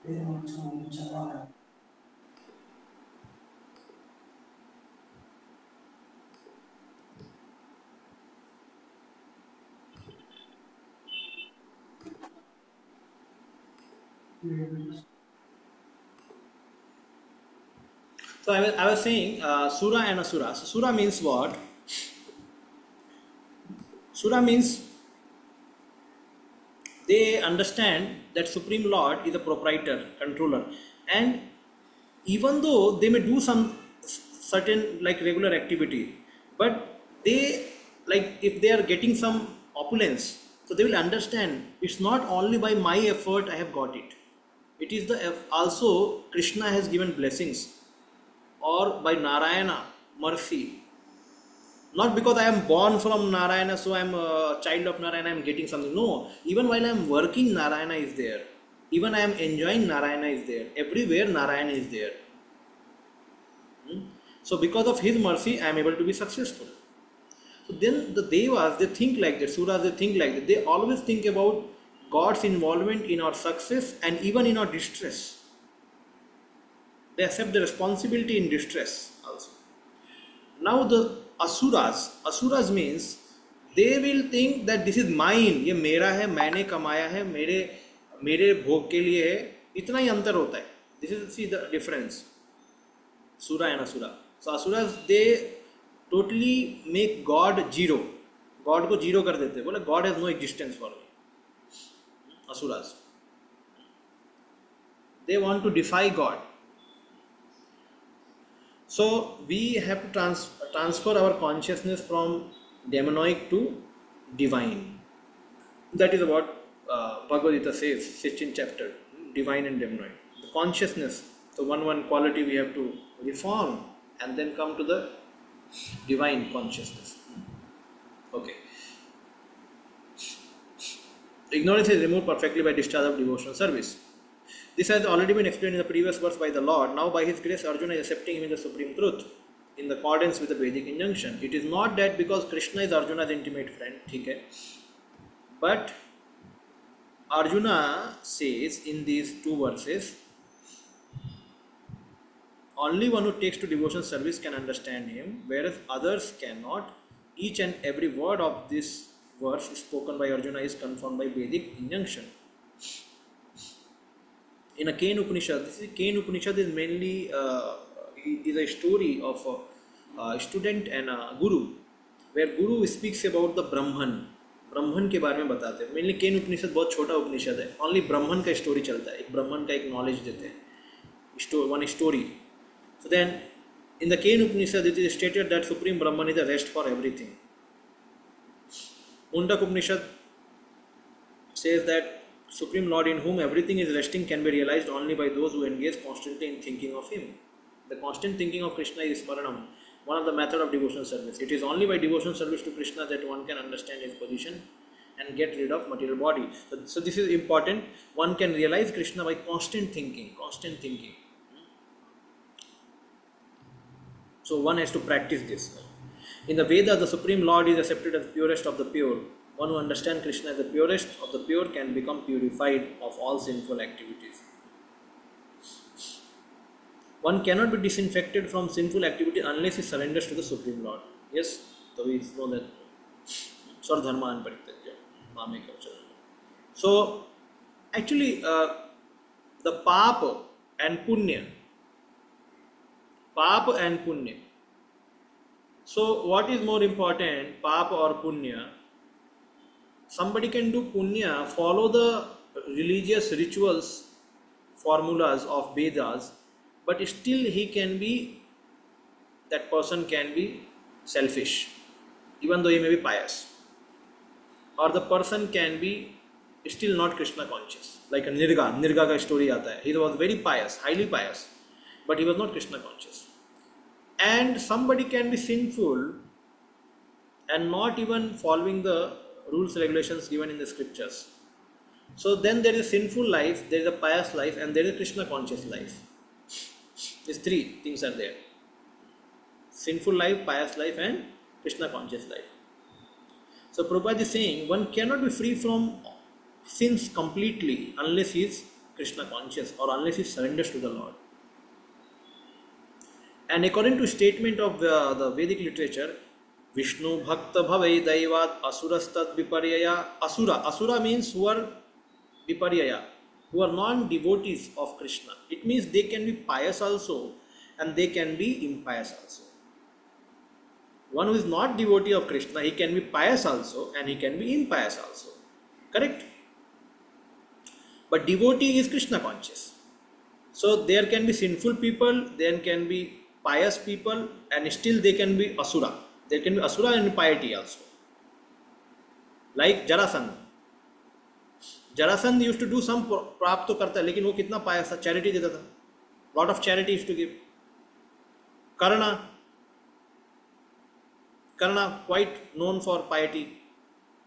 So I was saying Sura and Asura. So Sura means what? Sura means they understand that Supreme Lord is a proprietor, controller, and even though they may do some certain like regular activity, but they, like if they are getting some opulence, so they will understand it's not only by my effort I have got it. It is the also Krishna has given blessings, or by Narayana mercy. Not because I am born from Narayana, so I am a child of Narayana, I am getting something. No, even while I am working, Narayana is there. Even I am enjoying, Narayana is there. Everywhere, Narayana is there. So, because of his mercy, I am able to be successful. So, then the Devas, they think like that, Suras, they think like that. They always think about God's involvement in our success and even in our distress. They accept the responsibility in distress also. Now the asuras means they will think that this is mine, ये मेरा है, मैंने कमाया है, मेरे मेरे भोग के लिए है. इतना ही अंतर होता है. This is see the difference. Sura and asura. So asuras they totally make God zero. God को zero कर देते हैं. बोले God has no existence for me. Asuras. They want to defy God. So we have to transfer our consciousness from demonic to divine. That is what Bhagavad Gita says, 16th chapter, divine and demonic. The consciousness, the one quality we have to reform and then come to the divine consciousness. Okay. Ignorance is removed perfectly by discharge of devotional service. This has already been explained in the previous verse by the Lord. Now, by His grace, Arjuna is accepting Him in the supreme truth in accordance with the Vedic injunction. It is not that because Krishna is Arjuna's intimate friend, okay? But Arjuna says in these two verses, only one who takes to devotion service can understand Him, whereas others cannot. Each and every word of this verse spoken by Arjuna is confirmed by Vedic injunction. In a Kane Upanishad, this is Kane Upanishad is mainly is a story of a student and a guru, where guru speaks about the ब्रह्मन के बारे में बताते हैं. Mainly केन उपनिषद बहुत छोटा उपनिषद है. Only ब्रह्मन का story चलता है. एक ब्रह्मन का एक नॉलेज देते हैं, one story. So then in the Kena Upanishad it is stated that supreme Brahman is the rest for everything. Mundaka Upanishad says that Supreme Lord in whom everything is resting can be realized only by those who engage constantly in thinking of Him. The constant thinking of Krishna is Smaranam, one of the method of devotional service. It is only by devotional service to Krishna that one can understand His position and get rid of material body. So this is important. One can realize Krishna by constant thinking, constant thinking. So one has to practice this. In the Veda, the Supreme Lord is accepted as purest of the pure. One who understands Krishna as the purest of the pure can become purified of all sinful activities. One cannot be disinfected from sinful activity unless he surrenders to the Supreme Lord. Yes, so we know that. Swardharma and Parityajya, Mamekam Sharanam. So, actually, the Papa and Punya. Papa and Punya. So, what is more important, Papa or Punya? Somebody can do Punya, follow the religious rituals, formulas of Vedas, but still that person can be selfish, even though he may be pious. Or the person can be still not Krishna conscious, like a Nirga ka story aata hai. He was very pious, highly pious, but he was not Krishna conscious. And somebody can be sinful and not even following the rules regulations given in the scriptures. So then there is a sinful life, there is a pious life, and there is a Krishna conscious life. These three things are there: sinful life, pious life, and Krishna conscious life. So Prabhupada is saying one cannot be free from sins completely unless he is Krishna conscious or unless he surrenders to the Lord. And according to statement of the Vedic literature, Vishnu Bhakta Bhavai Daivat Asurastad Viparyaya. Asura means who are Viparyaya, who are non-devotees of Krishna. It means they can be pious also and they can be impious also. One who is not devotee of Krishna, he can be pious also and he can be impious also. Correct? But devotee is Krishna conscious. So there can be sinful people, there can be pious people, and still they can be asura. There can be asura and piety also. Like Jarasandha. Jarasandha used to do some prap to karta, लेकिन वो कितना pious था, charity देता था. Lot of charity used to give. Karna quite known for piety.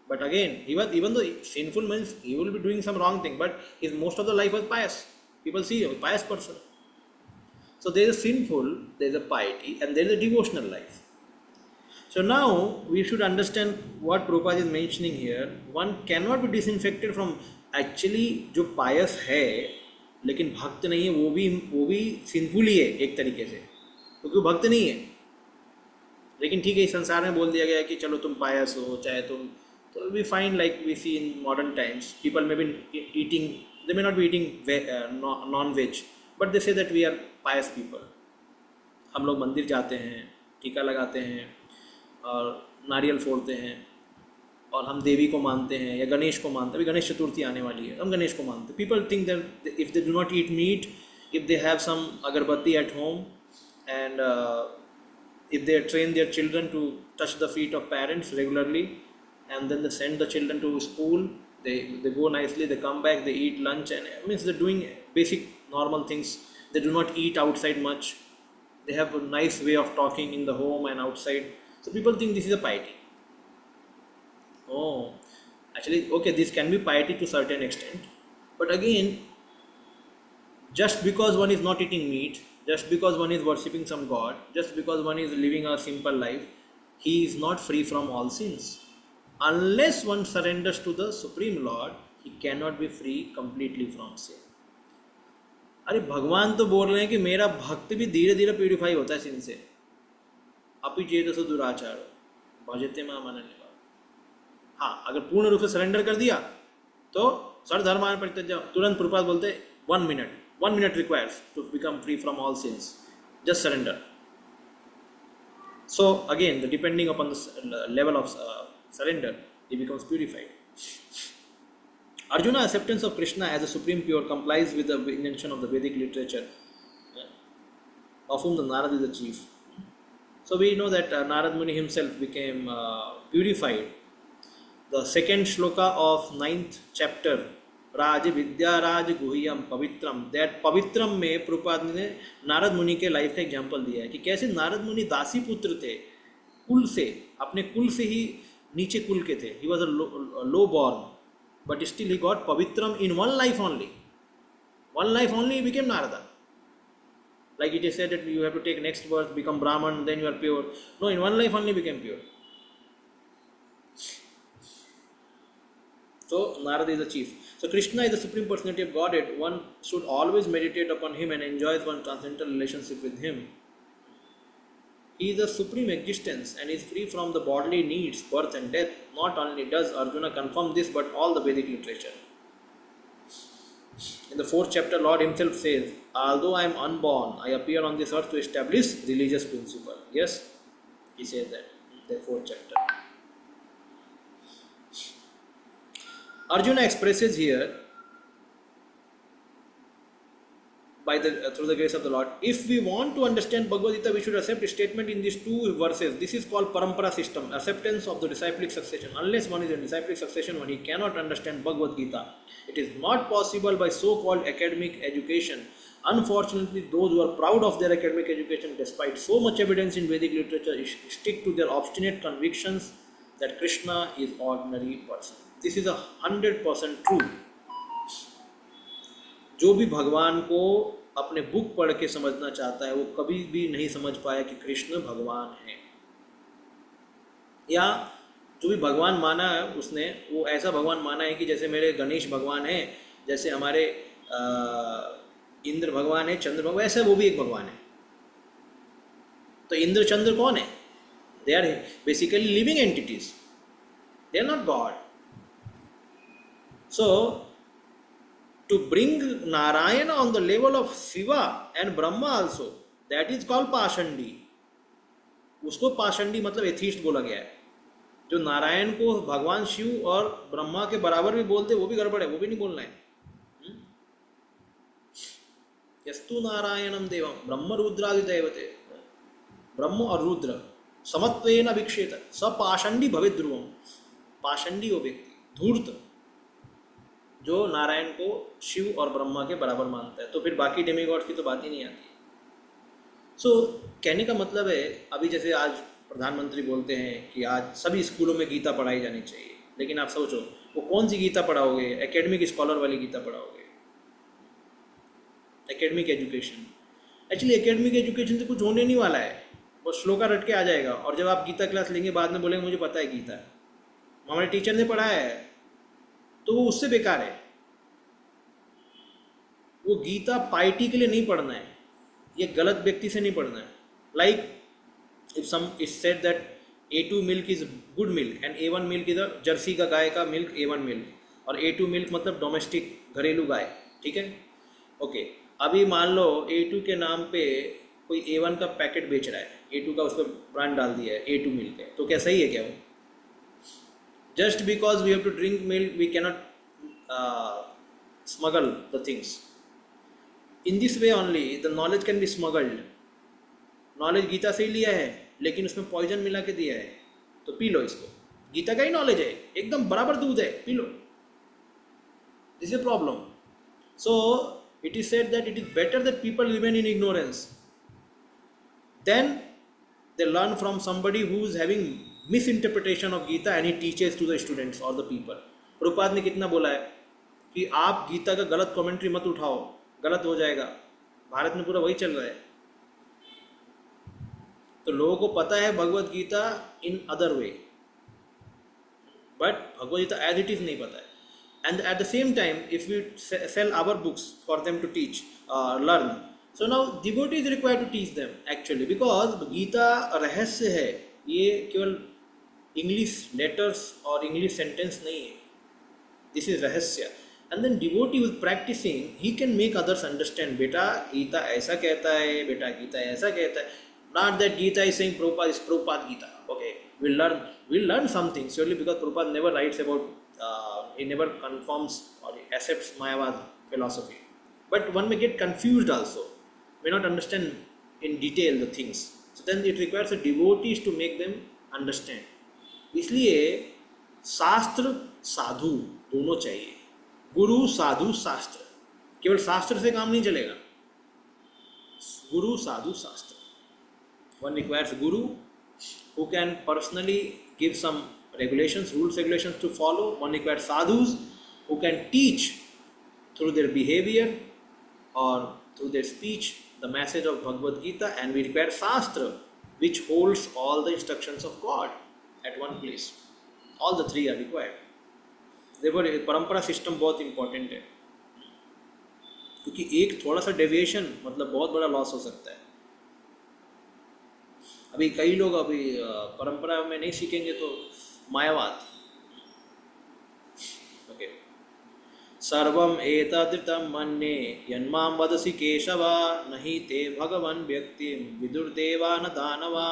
But again, even though sinful means he will be doing some wrong thing, but his most of the life was pious. People see a pious person. So there is a sinful, there is a piety, and there is a devotional life. So now we should understand what Prabhupada is mentioning here. One cannot be disinfected from actually जो pious है, लेकिन भक्त नहीं है, वो भी sinful ही है एक तरीके से, क्योंकि भक्त नहीं है. लेकिन ठीक है, इस संसार में बोल दिया गया है कि चलो तुम pious हो, चाहे तुम, so we find like we see in modern times, people may be eating, they may not be eating non-veg, but they say that we are pious people. हम लोग मंदिर जाते हैं, टीका लगाते हैं और नारियल फोड़ते हैं और हम देवी को मानते हैं या गणेश को मानते हैं. अभी गणेश चतुर्थी आने वाली है, हम गणेश को मानते हैं. People think that if they do not eat meat, if they have some agarbatti at home, and if they train their children to touch the feet of parents regularly, and then they send the children to school, they go nicely, they come back, they eat lunch, and it means they're doing basic normal things. They do not eat outside much. They have a nice way of talking in the home and outside. So people think this is a piety. Oh, actually, okay, this can be piety to a certain extent. But again, just because one is not eating meat, just because one is worshipping some god, just because one is living a simple life, he is not free from all sins. Unless one surrenders to the Supreme Lord, he cannot be free completely from sin. अरे भगवान तो बोल रहे हैं कि मेरा भक्त भी धीरे धीरे प्यूरिफाई होता है सिन से. अपि चेतसो दुराचार भजते मां अनन्यभाव. हाँ, अगर पूर्ण रूप से सरेंडर कर दिया तो सर्वधर्मान् परित्यज्य, तुरंत प्रभुपाद बोलते 1 minute requires to become free from all sins. Just surrender. So again, depending upon the level of surrender, he becomes purified. Arjuna's acceptance of Krishna as a supreme pure complies with the injunction of the Vedic literature, of whom the Narad is the chief. So we know that Narad Muni himself became purified. The second shloka of 9th chapter, Raj Vidya Raj Guhyam Pavitram, that Pavitram में प्रभुपाद ने नारद मुनि के life का example दिया है कि कैसे नारद मुनि दासी पुत्र थे, कुल से, अपने कुल से ही नीचे कुल के थे. He was a low born, but still he got Pavitram in one life only. One life only he became Narada. Like it is said that you have to take next birth, become Brahman, then you are pure. No, in one life only became pure. So Narada is the chief. So Krishna is the supreme personality of Godhead. One should always meditate upon him and enjoys one transcendental relationship with him. He is the supreme existence and is free from the bodily needs, birth and death. Not only does Arjuna confirm this, but all the Vedic literature. In the 4th chapter, Lord himself says, although I am unborn, I appear on this earth to establish religious principle. Yes, he says that in the 4th chapter. Arjuna expresses here, through the grace of the Lord, if we want to understand Bhagavad Gita, we should accept a statement in these 2 verses. This is called Parampara system, acceptance of the disciplic succession. Unless one is in disciplic succession, one he cannot understand Bhagavad Gita. It is not possible by so-called academic education. Unfortunately, those who are proud of their academic education, despite so much evidence in Vedic literature, stick to their obstinate convictions that Krishna is ordinary person. This is 100% true. जो भी भगवान को अपने book पढ़ के समझना चाहता है, वो कभी भी नहीं समझ पाया कि कृष्ण भगवान है. या जो भी भगवान माना है उसने, वो ऐसा भगवान माना है कि जैसे मेरे गणेश भगवान हैं, जैसे हमारे इंद्र भगवान है, चंद्र भगवान, ऐसा वो भी एक भगवान है। तो इंद्र चंद्र कौन है? They are basically living entities, they are not god. So to bring Narayana on the level of Shiva and Brahma also, that is called पाषंडी। उसको पाषंडी मतलब एथीस्ट बोला गया है। जो नारायण को भगवान शिव और ब्रह्मा के बराबर भी बोलते वो भी गड़बड़ है, वो भी नहीं बोलना है। यस्तु नारायणम देवम ब्रह्म रुद्रादि देवते, ब्रह्म और रुद्र समत्वेन अभिक्षेत स पाषंडी भवेत् ध्रुवम। पाषंडी वो व्यक्ति, धूर्त, जो नारायण को शिव और ब्रह्मा के बराबर मानता है। तो फिर बाकी डेमीगॉड्स की तो बात ही नहीं आती। सो कहने का मतलब है, अभी जैसे आज प्रधानमंत्री बोलते हैं कि आज सभी स्कूलों में गीता पढ़ाई जानी चाहिए, लेकिन आप सोचो वो कौन सी गीता पढ़ाओगे? एकेडमिक स्कॉलर वाली गीता पढ़ाओगे, academic education. Actually academic education से कुछ होने नहीं वाला है, वो श्लोका रट के आ जाएगा। और जब आप गीता क्लास लेंगे बाद में बोलेंगे मुझे पता है गीता, हमारे टीचर ने पढ़ाया है, तो वो उससे बेकार है। वो गीता पार्टी के लिए नहीं पढ़ना है, ये गलत व्यक्ति से नहीं पढ़ना है। Like if some is said that A2 milk is good milk and A1 milk is Jersey का गाय का मिल्क A1 मिल्क, और A2 मिल्क मतलब डोमेस्टिक घरेलू गाय, ठीक है, ओके। अभी मान लो A2 के नाम पे कोई A1 का पैकेट बेच रहा है, A2 का उस पर ब्रांड डाल दिया है, A2 मिल्क है, तो क्या सही है क्या वो? Just because we have to drink milk, we cannot smuggle the things. In this way only, the knowledge can be smuggled. Knowledge Gita से ही लिया है, लेकिन उसमें पॉइजन मिला के दिया है, तो पी लो इसको। गीता का ही नॉलेज है, एकदम बराबर दूध है, P low. This is a problem. So it is said that it is better that people remain in ignorance than they learn from somebody who is having misinterpretation of Gita and he teaches to the students or the people. Prabhupada ने कितना बोला है कि आप गीता का गलत commentary मत उठाओ, गलत हो जाएगा। भारत में पूरा वही चल रहा है। तो लोगों को पता है Bhagavad Gita in other way, but Bhagavad Gita as it is नहीं पता है। And at the same time if we sell our books for them to teach learn, so now devotee is required to teach them actually, because Gita रहस्य है, ये केवल English letters और English sentence नहीं है, this is rahasya. And then devotee with practising he can make others understand, बेटा गीता ऐसा कहता है, बेटा गीता ऐसा कहता है। Not that Gita is saying Prabhupada is Prabhupada Gita, okay, we'll learn something surely, because Prabhupada never writes about he never confirms or accepts Mayavad philosophy, but one may get confused also, may not understand in detail the things, so then it requires the devotees to make them understand. इसलिए शास्त्र साधु दोनों चाहिए, गुरु साधु शास्त्र। केवल शास्त्र से काम नहीं चलेगा, गुरु साधु शास्त्र। One requires guru who can personally give some regulations, rules, regulations to follow. One requires sadhus who can teach through their behavior or through their speech the message of Bhagavad Gita, and we require shastra which holds all the instructions of God at one place. All the three are required. Therefore परंपरा system बहुत important है, क्योंकि एक थोड़ा सा deviation मतलब बहुत बड़ा लॉस हो सकता है। अभी कई लोग अभी परंपरा में नहीं सीखेंगे तो मायावाद, ओके। सर्वम एतदृतं मन्ये यन्मां वदसि केशव, नहि ते भगवन् व्यक्तिं विदुर्देवा न दानवा।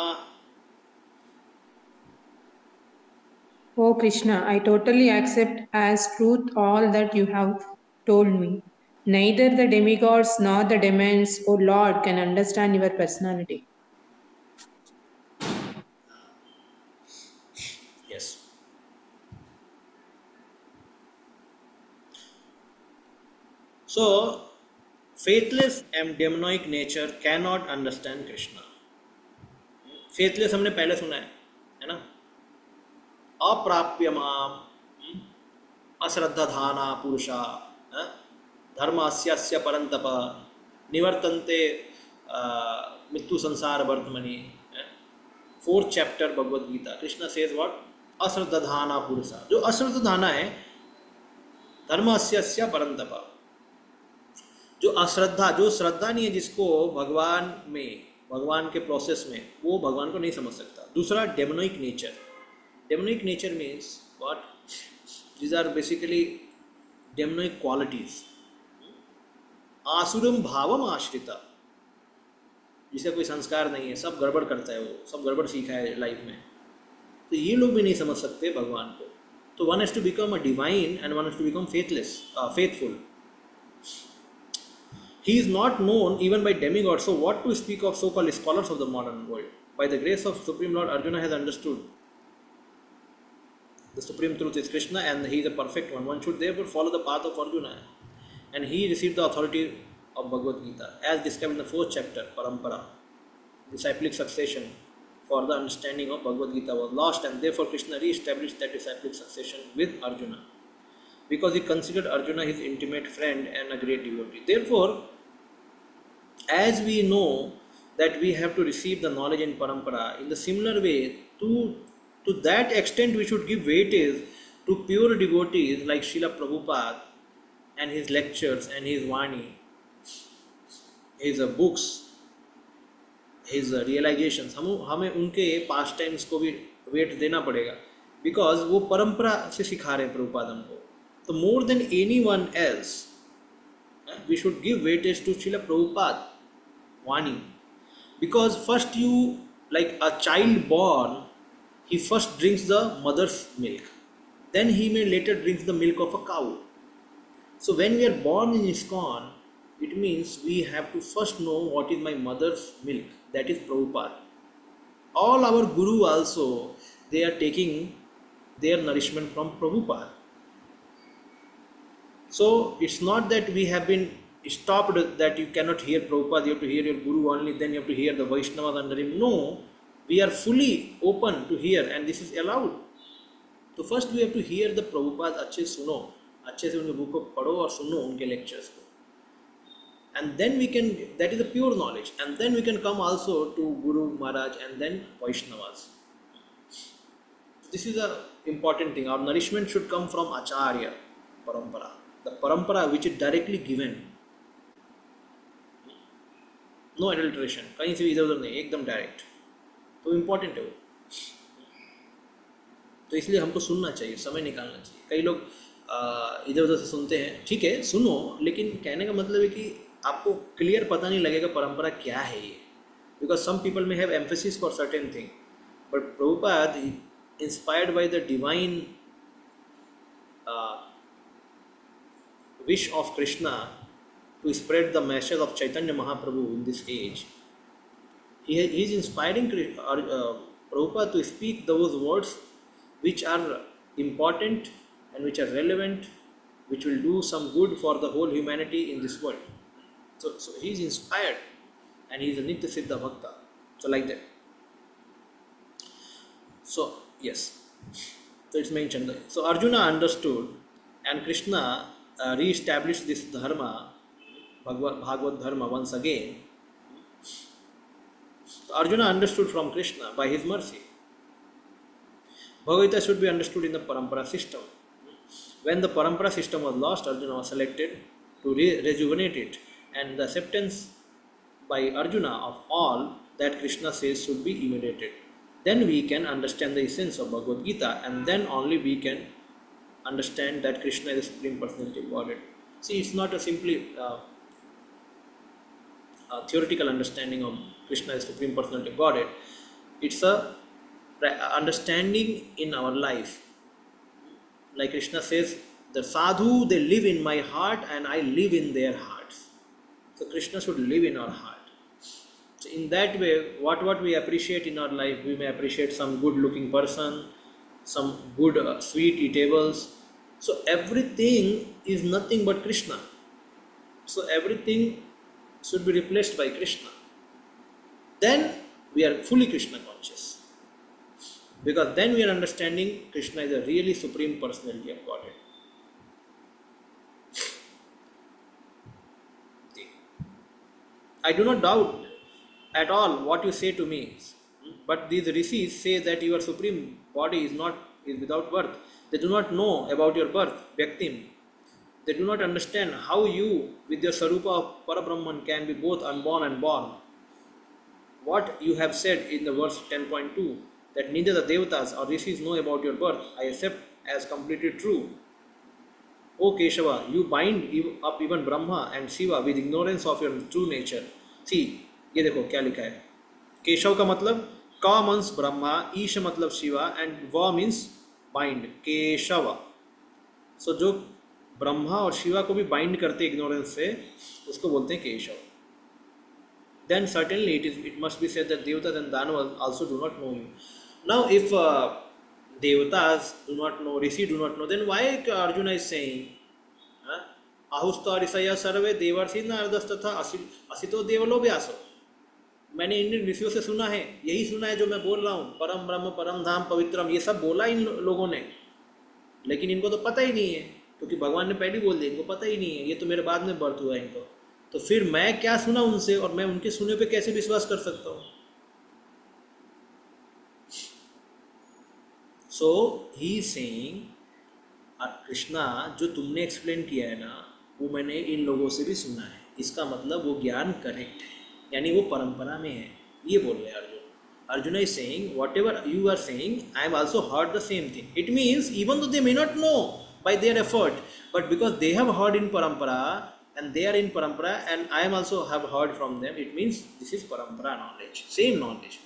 Oh Krishna, I totally accept as truth all that you have told me. Neither the demigods nor the demons, O Lord, can understand your personality. Yes. So, faithless and demonic nature cannot understand Krishna. Faithless हमने पहले सुना है ना? अप्राप्यमाम अश्रद्धाधाना पुरुषा धर्मास्यस्य परंतप निवर्तन्ते मृत्यु संसार वर्धमनि। 4th chapter Bhagavad Gita, Krishna says what? अश्रद्धाना पुरुषा, जो अश्रद्धाना है, धर्मास्यस्य परंतप, जो अश्रद्धा, जो श्रद्धा नहीं है जिसको भगवान में, भगवान के प्रोसेस में, वो भगवान को नहीं समझ सकता। दूसरा demonic nature. Demonic nature means what? These are basically demonic qualities. आसुरम भावम आश्रिता, जिसे कोई संस्कार नहीं है, सब गड़बड़ करता है, वो सब गड़बड़ सीखा है लाइफ में, तो ये लोग भी नहीं समझ सकते भगवान को। तो one has to become a divine and one has to become faithful. He is not known even by demigods, so what to speak of so-called scholars of the modern world? By the grace of Supreme Lord, Arjuna has understood the supreme truth is Krishna and he is a perfect one. One should therefore follow the path of Arjuna, and he received the authority of Bhagavad Gita as described in the 4th chapter, Parampara. Disciplic succession for the understanding of Bhagavad Gita was lost, and therefore Krishna re-established that disciplic succession with Arjuna, because he considered Arjuna his intimate friend and a great devotee. Therefore, as we know that we have to receive the knowledge in parampara, in the similar way, to that extent we should give weightage to pure devotees like Srila Prabhupada and his lectures and his Vani, his books, his realizations. हमें उनके past times को भी wait देना पड़ेगा, because वो परंपरा से सिखा रहे हैं प्रभुपाद हमको. तो more than any one else we should give weightage to Srila Prabhupada Vani, because first you, like a child born, he first drinks the mother's milk, then he may later drink the milk of a cow. So when we are born in ISKCON, it means we have to first know what is my mother's milk, that is Prabhupada. All our guru also, they are taking their nourishment from Prabhupada. So it's not that we have been stopped, that you cannot hear Prabhupada, you have to hear your Guru only, then you have to hear the Vaishnavas under him. No, we are fully open to hear and this is allowed. So first we have to hear the Prabhupada, अच्छे सुनो, अच्छे से उनके book को पढ़ो और सुनो उनके lectures को. And then we can, that is the pure knowledge, and then we can come also to Guru Maharaj and then Vaishnavas. This is a important thing. Our nourishment should come from Acharya, Parampara. The parampara which is directly given, no adulteration, कहीं से भी इधर उधर नहीं, एकदम direct. तो important है वो. तो इसलिए हमको सुनना चाहिए, समय निकालना चाहिए. कई लोग इधर उधर से सुनते हैं, ठीक है सुनो, लेकिन कहने का मतलब है कि आपको क्लियर पता नहीं लगेगा परंपरा क्या है ये, बिकॉज सम पीपल में have emphasis for certain thing, but Prabhupada inspired by the divine wish of Krishna to spread the message of Chaitanya Mahaprabhu in this age. He is inspiring Prabhupada to speak those words which are important and which are relevant, which will do some good for the whole humanity in this world. So he is inspired and he is a Nitya Siddha Bhakta. So like that. So yes, so it's mentioned. So Arjuna understood and Krishna re-established this dharma, Bhagavad dharma once again. So Arjuna understood from Krishna by his mercy. Bhagavad Gita should be understood in the parampara system. When the parampara system was lost, Arjuna was selected to rejuvenate it, and the acceptance by Arjuna of all that Krishna says should be imitated. Then we can understand the essence of Bhagavad Gita, and then only we can understand that Krishna is the Supreme Personality of Godhead. See, it's not a simply theoretical understanding of Krishna as Supreme Personality of Godhead. It's a understanding in our life. Like Krishna says, the sadhu, they live in my heart and I live in their hearts. So Krishna should live in our heart. So in that way, what we appreciate in our life, we may appreciate some good looking person, some good sweet eatables. So everything is nothing but Krishna. So everything should be replaced by Krishna. Then we are fully Krishna conscious. Because then we are understanding Krishna is a really Supreme Personality of Godhead. I do not doubt at all what you say to me. But these rishis say that your supreme body is without birth. They do not know about your birth, Vyaktim. They do not understand how you, with your Sarupa of Parabrahman, can be both unborn and born. What you have said in the verse 10.2, that neither the Devatas or Rishis know about your birth, I accept as completely true. O Keshava, you bind up even Brahma and Shiva with ignorance of your true nature. See, ये देखो क्या लिखा है. केशव का मतलब का means Brahma, ईश मतलब Shiva and व मीन्स बाइंड, केशव. सो जो ब्रह्मा और शिवा को भी बाइंड करते इग्नोरेंस से, उसको बोलते हैं Keshav. Then certainly it must be said that Devatas and Danavas also do not know you. Now if Devatas do not know, Rishi do not know, then why Arjuna is saying Ahusta Risaya Sarve Devarsi Nardastatha Asito Devalo Vyaso. मैंने इन ऋषियों से सुना है, यही सुना है जो मैं बोल रहा हूँ, परम ब्रह्म परम धाम पवित्रम, ये सब बोला इन लोगों ने, लेकिन इनको तो पता ही नहीं है, क्योंकि भगवान ने पहले बोल दिया, इनको पता ही नहीं है, ये तो मेरे बाद में बर्थ हुआ इनको, तो फिर मैं क्या सुना उनसे और मैं उनके सुने पे कैसे विश्वास कर सकता हूँ. सो ही सेइंग कृष्णा, जो तुमने एक्सप्लेन किया है ना, वो मैंने इन लोगों से भी सुना है, इसका मतलब वो ज्ञान करेक्ट है, यानी वो परंपरा में है, ये बोल रहे हैं Arjun. Arjuna is saying, whatever you are saying, I have also heard the same thing. It means even though they may not know by their effort, but because they have heard in parampara and they are in parampara and I am also have heard from them, it means this is parampara knowledge, same knowledge.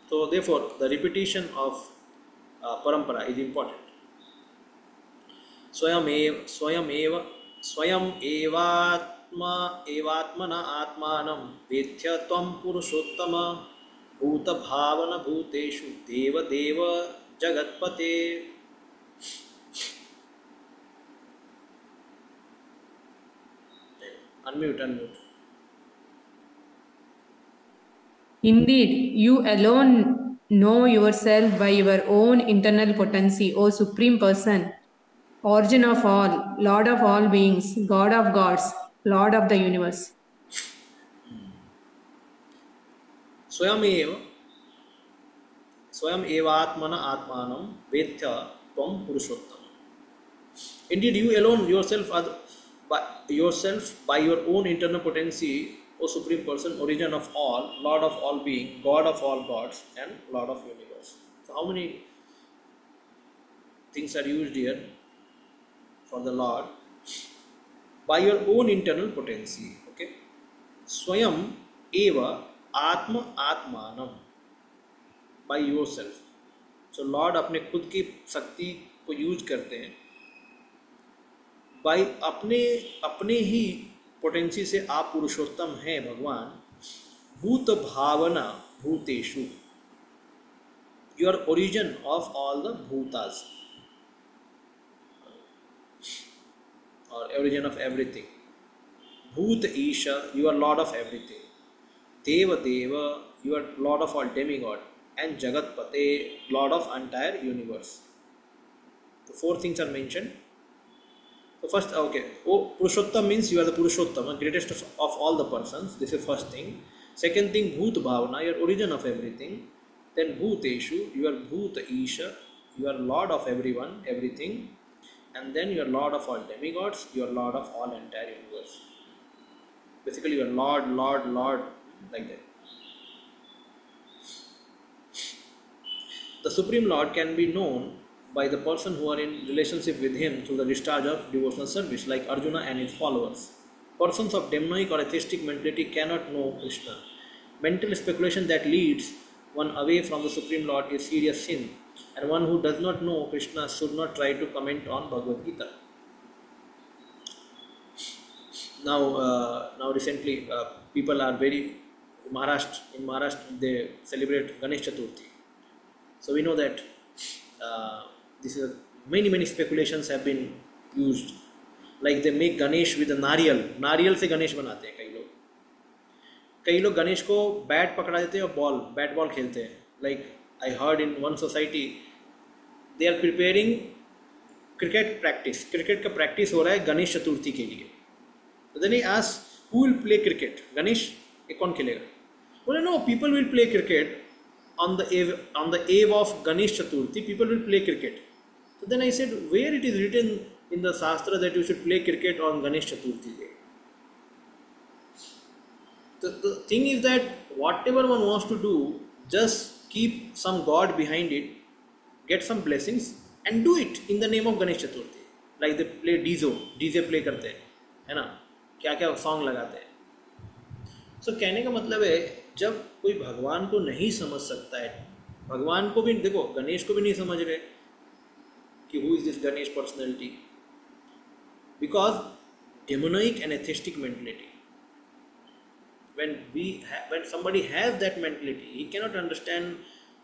So therefore, the repetition of parampara is important. Swayam evatmana atmanam vedhya tvam purushottama bhuta bhavana bhuteshu deva deva jagatpate. Unmute. Indeed, you alone know yourself by your own internal potency, O Supreme Person, Origin of all, Lord of all beings, God of gods, Lord of the universe. Swayam evatmana atmanam vedhya tvam purushottama. Indeed, you alone yourself by your own internal potency, O Supreme Person, origin of all, Lord of all being, God of all gods, and Lord of universe. So how many things are used here for the Lord? By your own internal potency. Okay. Swayam eva atma atmanam. By yourself. So Lord अपने खुद की शक्ति को use करते हैं. By अपने ही potency से आप पुरुषोत्तम हैं भगवान. भूत भावना भूतेषु, your origin of all the bhutas or origin of everything. Bhut Isha, you are Lord of everything. Deva Deva, you are Lord of all demigod. And Jagatpate, Lord of entire universe. The four things are mentioned. So first, okay, Purushottam means you are the Purushottama, greatest of all the persons. This is first thing. Second thing, Bhut Bhavana, your origin of everything. Then Bhuteshu, you are Bhut Isha, you are Lord of everyone, everything. And then you are Lord of all demigods, you are Lord of all entire universe. Basically, you are Lord, like that. The Supreme Lord can be known by the person who are in relationship with him through the discharge of devotional service, like Arjuna and his followers. Persons of demonic or atheistic mentality cannot know Krishna. Mental speculation that leads one away from the Supreme Lord is serious sin, and one who does not know Krishna should not try to comment on Bhagavad Gita. Now recently people are very in Maharashtra they celebrate Ganesh Chaturthi. So we know that this is many speculations have been used, like they make Ganesh with a नारियल से गणेश बनाते हैं कई लोग गणेश को bat पकड़ा देते हैं और बैट बॉल खेलते हैं. Like I heard in one society they are preparing cricket का practice हो रहा है गणेश चतुर्थी के लिए. So then he asks, who will play cricket? Ganesh ये कौन खेलेगा? बोले no, people will play cricket on the eve of Ganesh Chaturthi. People will play cricket. So then I said, where it is written in the Shastra that you should play cricket on Ganesh Chaturthi day. The thing is that whatever one wants to do, just keep some God behind it, get some blessings and do it in the name of Ganesh Chaturthi. Like they play DJ play करते हैं, है ना, क्या क्या song लगाते हैं. सो कहने का मतलब है जब कोई भगवान को नहीं समझ सकता है, भगवान को भी देखो, गणेश को भी नहीं समझ रहे कि who is this Ganesh personality, because demonic and atheistic mentality. When somebody has that mentality, he cannot understand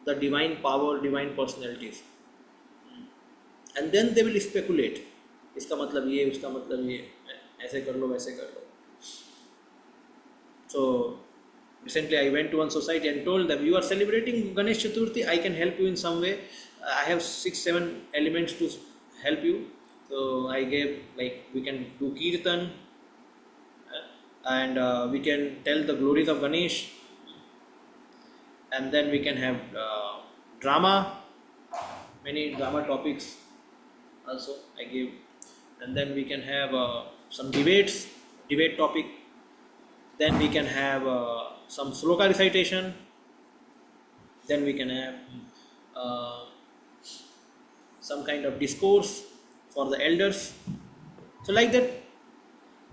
the divine power, divine personalities, and then they will speculate. इसका मतलब ये, उसका मतलब ये, ऐसे कर लो वैसे कर लो. So recently I went to one society and told them, you are celebrating Ganesh Chaturthi, I can help you in some way. I have 6-7 elements to help you. So I gave, like, we can do kirtan, and we can tell the glories of Ganesh, and then we can have drama, many drama topics also I gave, and then we can have some debate topic, then we can have some sloka recitation, then we can have some kind of discourse for the elders, so like that.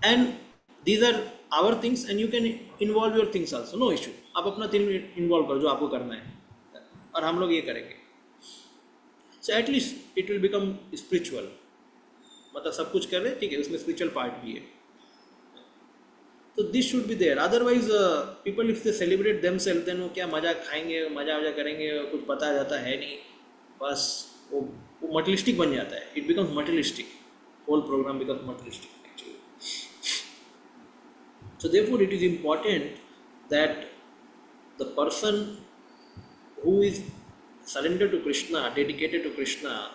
And these are our things and you can involve your things also, no issue. आप अपना thing involve करो जो आपको करना है और हम लोग ये करेंगे. So at least it will become spiritual. मतलब सब कुछ कर रहे हैं, ठीक है, उसमें spiritual part भी है. So this should be there. Otherwise people if they celebrate themselves, then वो क्या मजा खाएंगे, मजा करेंगे, कुछ पता जाता है नहीं, बस वो materialistic बन जाता है. It becomes materialistic. Whole program becomes materialistic. So therefore it is important that the person who is surrendered to Krishna, dedicated to Krishna,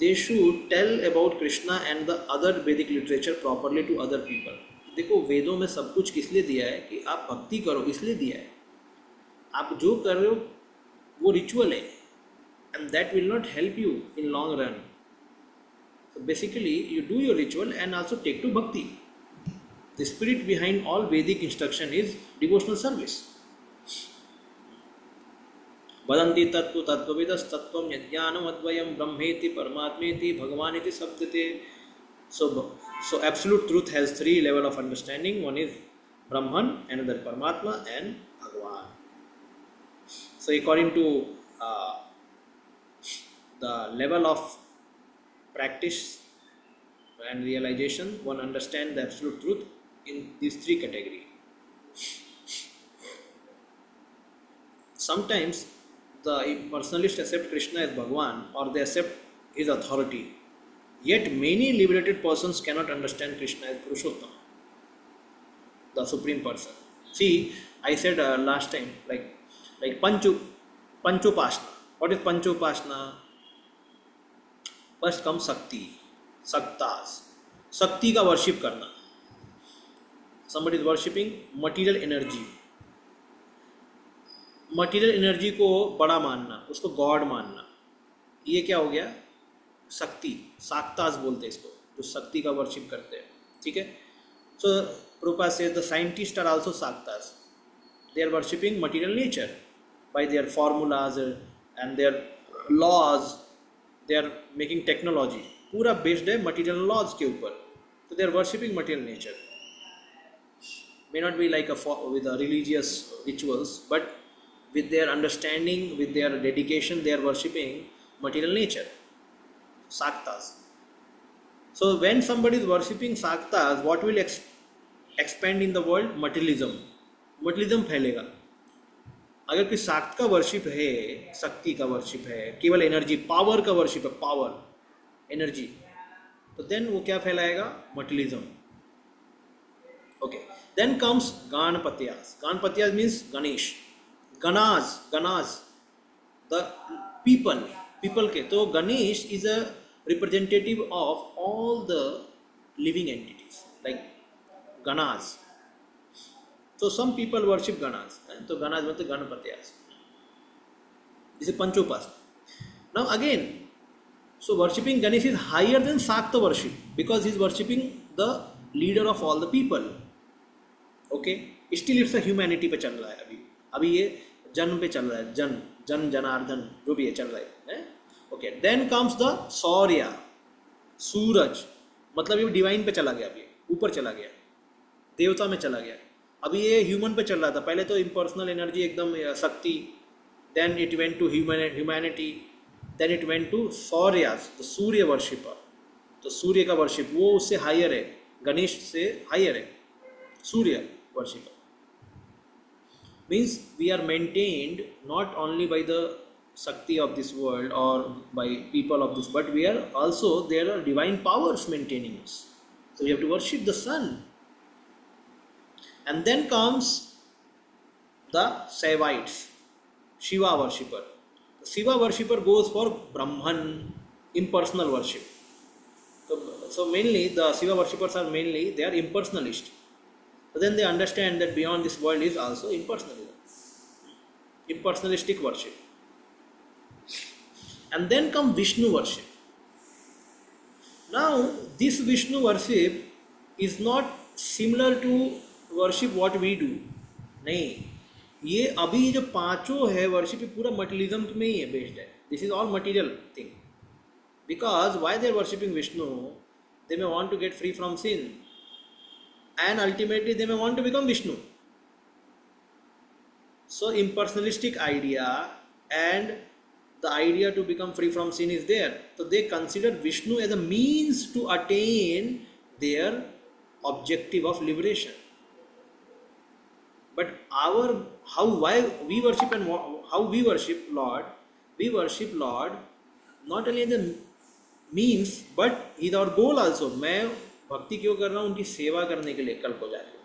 they should tell about Krishna and the other Vedic literature properly to other people. देखो वेदों में सब कुछ किस लिए दिया है कि आप भक्ति करो, इसलिए दिया है. आप जो कर रहे हो वो रिचुअल है and that will not help you in long run. So basically you do your ritual and also take to bhakti. The spirit behind all Vedic instruction is devotional service. Vadanti tattva tattvavidas tattvam yajnanam advayam brahmeti paramatmeti bhagavaniti sabdate. So absolute truth has 3 levels of understanding. One is Brahman, another Paramatma, and Bhagavan. So according to the level of practice and realization, one understands the absolute truth in these 3 categories. Sometimes the personalists accept Krishna as Bhagwan or they accept his authority. Yet many liberated persons cannot understand Krishna as Purushottam, the supreme person. See, I said last time, like Panchopasana. What is Panchopasana? First comes Sakti, Saktas. Sakti का worship करना. Somebody is worshipping material energy. Material energy को बड़ा मानना, उसको God मानना, ये क्या हो गया? शक्ति, साक्तास बोलते हैं इसको, जो शक्ति का वर्शिप करते हैं, ठीक है. सो Prabhupada says the scientists are also saktas. They are worshipping material nature by their formulas and their laws. They are making technology पूरा based है material laws के ऊपर. So they are worshipping material nature. May not be like with a religious rituals, but with their understanding, with their dedication, they are worshipping material nature, saktas. So when somebody is worshipping saktas, what will expand in the world? Materialism. Materialism फैलेगा. अगर कोई साक्त का worship है, शक्ति का worship है, केवल energy, power का वर्शिप है, पावर, एनर्जी, तो देन वो क्या फैलाएगा? Materialism. Okay, then comes Ganapatyas. Ganapatyas means Ganesh, ganas, the people के. तो Ganesh is a representative of all the living entities like ganas. So some people worship Ganas. So Ganas means Ganapatiyas. This is Panchopasana. Now again, So worshipping Ganesh is higher than Sakta worship because he is worshipping the leader of all the people. Okay, still it's a humanity पे चल रहा है अभी ये जन्म पे चल रहा है, जन जनार्दन जो भी है चल रहा है. ओके, देन कम्स द सौर्य, सूरज, मतलब ये डिवाइन पे चला गया, अभी ऊपर चला गया, देवता में चला गया. अभी ये ह्यूमन पे चल रहा था, पहले तो इम्पर्सनल एनर्जी एकदम shakti, then it went to humanity, then it went to Sauryas, the Surya worshipper. तो सूर्य का वर्शिप वो उससे हायर है, गणेश से हायर है सूर्य worshipper. Means we are maintained not only by the Shakti of this world or by people of this, but we are also, there are divine powers maintaining us. So we have to worship the sun. And then comes the Saivites, Shiva worshipper. The Shiva worshipper goes for Brahman, impersonal worship. So mainly the Shiva worshippers are mainly, they are impersonalist. So then they understand that beyond this world is also impersonalism, impersonalistic worship. And then come Vishnu worship. Now this Vishnu worship is not similar to worship what we do. नहीं, ये अभी जो पांचों है worship ये पूरा materialism में ही है बेस्ड है. This is all material thing. Because why they are worshipping Vishnu, they may want to get free from sin, and ultimately they may want to become Vishnu. So impersonalistic idea and the idea to become free from sin is there. So they consider Vishnu as a means to attain their objective of liberation. But why we worship and how we worship Lord, we worship Lord not only as a means but is our goal also. मैं भक्ति क्यों कर रहा हूँ? उनकी सेवा करने के लिए कल को जाके.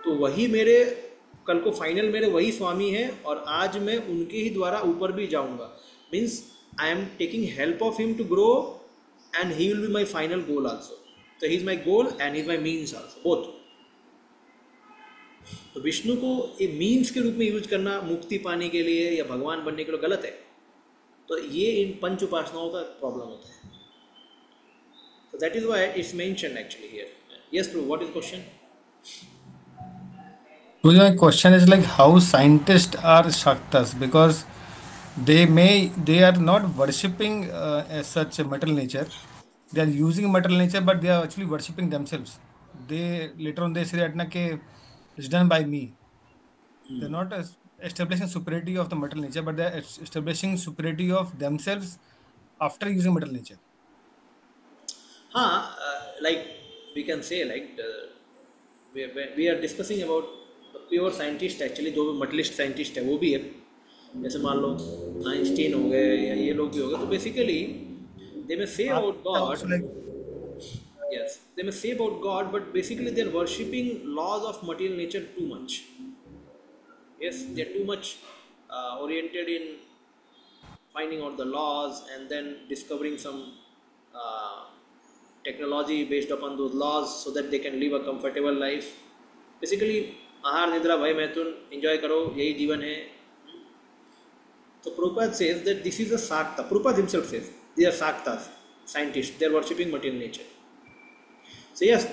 तो वही मेरे कल को फाइनल मेरे वही स्वामी है और आज मैं उनके ही द्वारा ऊपर भी जाऊंगा. Means I am taking help of him to grow and he will be my final goal also. तो he is my goal and he is my means also, both. तो विष्णु को एक मीन्स के रूप में यूज करना मुक्ति पाने के लिए या भगवान बनने के लिए गलत है. तो ये इन पंच उपासनाओं का प्रॉब्लम होता है. So that is why it's mentioned actually here. Yes, Prabhu, what is the question? So my question is like how scientists are Shaktas, because they are not worshipping as such a material nature. They are using material nature, but they are actually worshipping themselves. They later on they say that na ke it's done by me. They're not establishing superiority of the material nature, but they are establishing superiority of themselves after using material nature. Like we can say like we are discussing about the pure scientist actually. जो materialist scientist है वो भी है, जैसे मान लो Einstein हो गए या ये लोग भी हो गए. तो basically they may say about God, yes, they may say about God, but basically they are worshipping laws of material nature too much. Yes, they are too much oriented in finding out the laws and then discovering some technology based upon those laws so that they can live a comfortable life. Basically आहार निद्रा भय मैथुन enjoy करो, यही जीवन है. So Prabhupada says that this is a Sakta. Prabhupada himself says they are Saktas, scientists. They are worshipping material nature. So yes,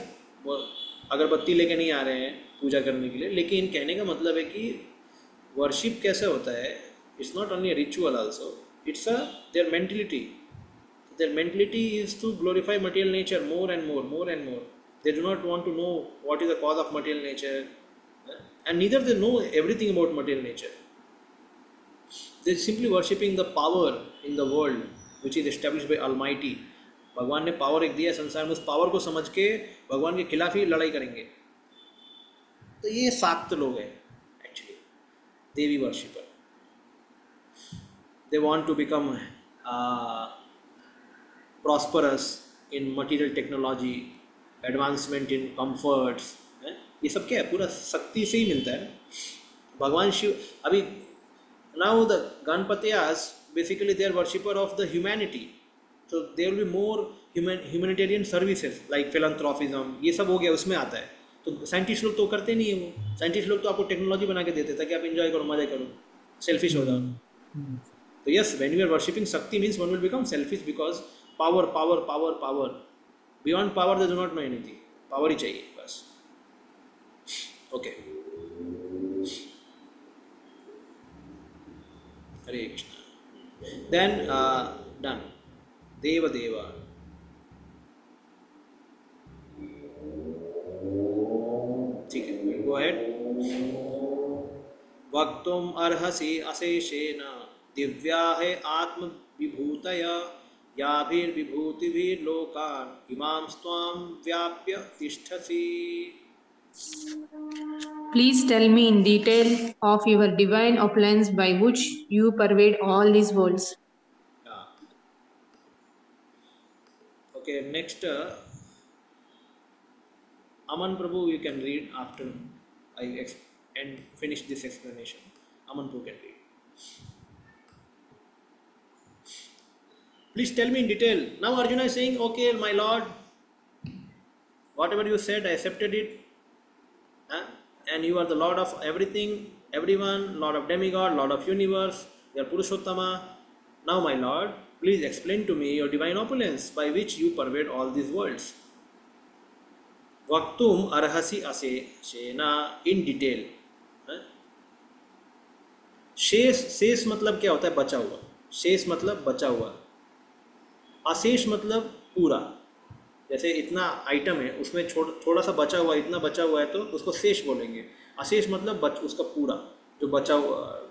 अगरबत्ती लेके नहीं आ रहे हैं पूजा करने के लिए, लेकिन कहने का मतलब है कि वर्शिप कैसे होता है. It's not only a ritual also. It's their mentality. Their mentality is to glorify material nature more and more, more and more. They do not want to know what is the cause of material nature, and neither they know everything about material nature. They are simply worshipping the power in the world which is established by Almighty. भगवान ने power एक दिया संसार में, उस power को समझ के भगवान के खिलाफ ही लड़ाई करेंगे. तो ये साक्त लोग हैं actually, Devi worshipper. They want to become prosperous in material technology, advancement in comforts. ये सब क्या है? पूरा शक्ति से ही मिलता है. भगवान शिव अभी now the Ganpatiyas basically they are worshipper of the humanity. So there will be more humanitarian services like philanthropism. ये सब हो गया, उसमें आता है. तो साइंटिस्ट लोग तो करते नहीं है. वो साइंटिस्ट लोग तो आपको टेक्नोलॉजी बना के देते ताकि आप इंजॉय करो, मजा करो, सेल्फिश हो जाओ. So yes, when you are worshipping Shakti means one will become selfish because power, power, power, power. Beyond power they do not know anything. Power ही चाहिए बस. Okay. Hare Krishna. Then done. Deva Deva. ठीक है, we'll go ahead. वक्तुम अर्हसि अशेषेण Divya है आत्म विभूतया याभिर्विभूतिभिर्लोकान् इमां स्वां व्याप्य तिष्ठसि. Please tell me in detail of your divine opulence by which you pervade all these worlds. Yeah. Okay, next Aman Prabhu you can read after I and finish this explanation. Aman Prabhu can read. Please tell me in detail. Now Arjuna is saying, okay, my Lord, whatever you said, I accepted it. And you are the Lord of everything, everyone, Lord of demigod, Lord of universe, you are Purushottama. Now, my Lord, please explain to me your divine opulence by which you pervade all these worlds. Vaktum arhasi ase shena in detail. शेष मतलब क्या होता है? बचा हुआ. शेष मतलब बचा हुआ. अशेष मतलब पूरा. जैसे इतना आइटम है उसमें थोड़ा सा बचा हुआ, इतना बचा हुआ है तो उसको शेष बोलेंगे. अशेष मतलब उसका पूरा जो बचा हुआ.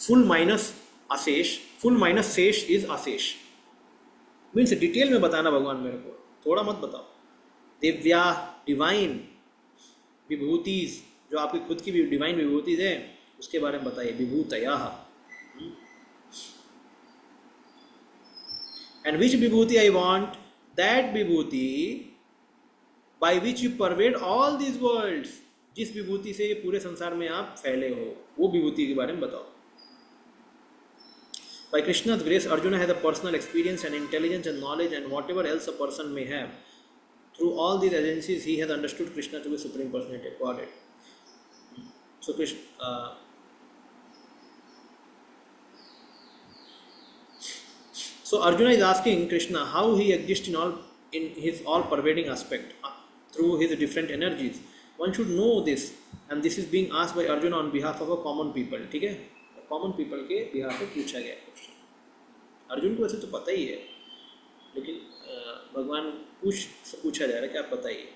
फुल माइनस अशेष, फुल माइनस शेष इज अशेष. मीन्स डिटेल में बताना भगवान मेरे को, थोड़ा मत बताओ. दिव्या डिवाइन विभूतिज, जो आपकी खुद की भी डिवाइन विभूतिज है उसके बारे में बताइए. विभूतया. And which vibhuti I want? That vibhuti by which you pervade all these worlds. जिस विभूति से ये पूरे संसार में आप फैले हो, वो विभूति के बारे में बताओ. By Krishna's grace, Arjuna has a personal experience and intelligence and knowledge and whatever else a person may have. Through all these agencies, he has understood Krishna to be Supreme Personality of Godhead. So Krishna, so Arjuna is asking Krishna how he exists in his all-pervading aspect through his different energies. One should know this, and this is being asked by Arjuna on behalf of a common people. ठीक है? Common people के बिहार पे पूछा गया question. Arjun को वैसे तो पता ही है, लेकिन भगवान पूछा जा रहा है कि आप बताइए.